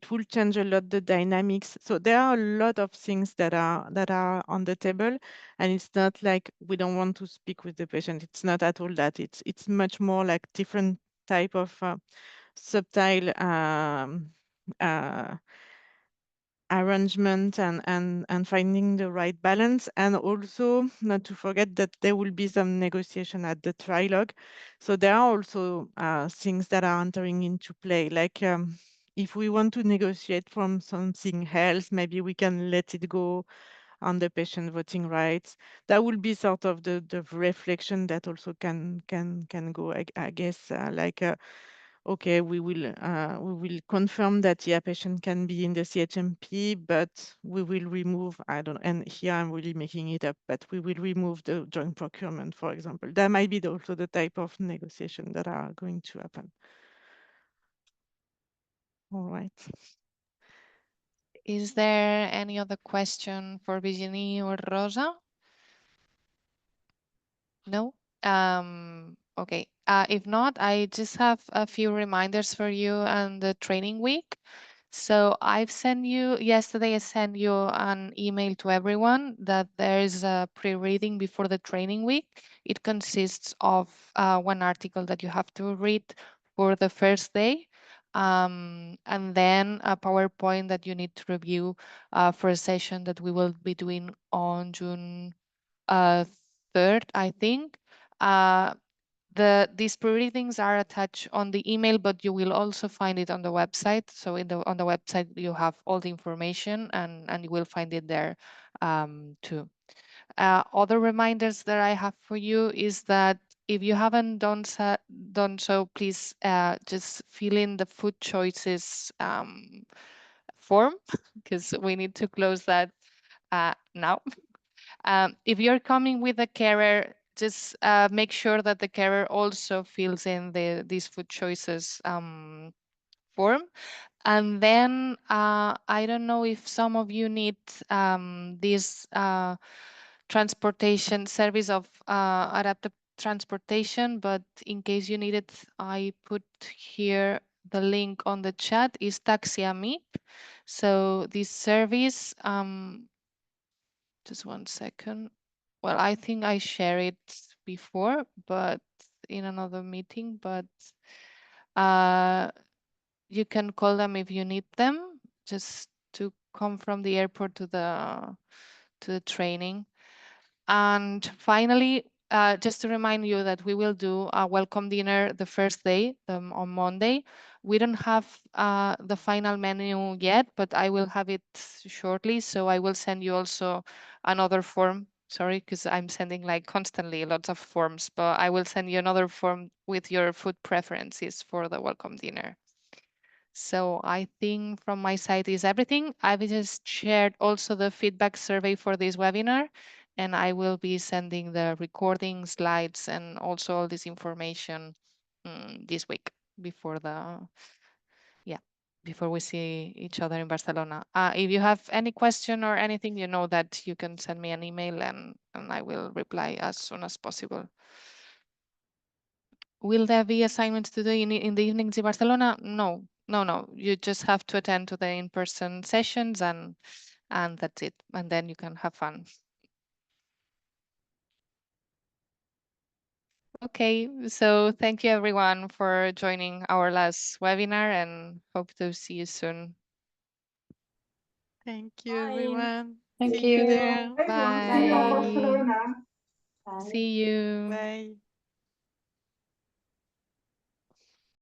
will change a lot the dynamics. So there are a lot of things that are on the table, and it's not like we don't want to speak with the patient. It's not at all that. It's much more like different type of subtle arrangement and finding the right balance. And also not to forget that there will be some negotiation at the trilogue. So there are also things that are entering into play. Like if we want to negotiate from something else, maybe we can let it go on the patient voting rights. That will be sort of the reflection that also can go, I guess, okay, we will confirm that the patient can be in the CHMP, but we will remove, I don't know, and here I'm really making it up, but we will remove the joint procurement, for example. That might be also the type of negotiation that are going to happen. All right. Is there any other question for Virginie or Rosa? No? Okay. If not, I just have a few reminders for you on the training week. So yesterday I sent you an email to everyone that there's a pre-reading before the training week. It consists of one article that you have to read for the first day, and then a PowerPoint that you need to review for a session that we will be doing on June 3rd, I think. These pre-readings are attached on the email, but you will also find it on the website. So on the website, you have all the information and you will find it there too. Other reminders that I have for you is that if you haven't done so, please just fill in the food choices form, because we need to close that now. If you're coming with a carer, just make sure that the carer also fills in these food choices form. And then I don't know if some of you need this transportation service of adaptive transportation, but in case you need it, I put here the link on the chat is Taxi Ami. So this service, just one second. Well, I think I shared it before, but in another meeting, but you can call them if you need them, just to come from the airport to the training. And finally, just to remind you that we will do a welcome dinner the first day, on Monday. We don't have the final menu yet, but I will have it shortly. So I will send you also another form. Sorry, because I'm sending like constantly lots of forms, but I will send you another form with your food preferences for the welcome dinner. So I think from my side is everything. I've just shared also the feedback survey for this webinar, and I will be sending the recording slides and also all this information this week before before we see each other in Barcelona. If you have any question or anything, you know that you can send me an email and I will reply as soon as possible. Will there be assignments to do in the evenings in Barcelona? No. You just have to attend to the in-person sessions and that's it. And then you can have fun. Okay, so thank you everyone for joining our last webinar and hope to see you soon. Thank you, Bye. everyone. Thank See you you. there. Bye. See you in Barcelona. See you. Bye.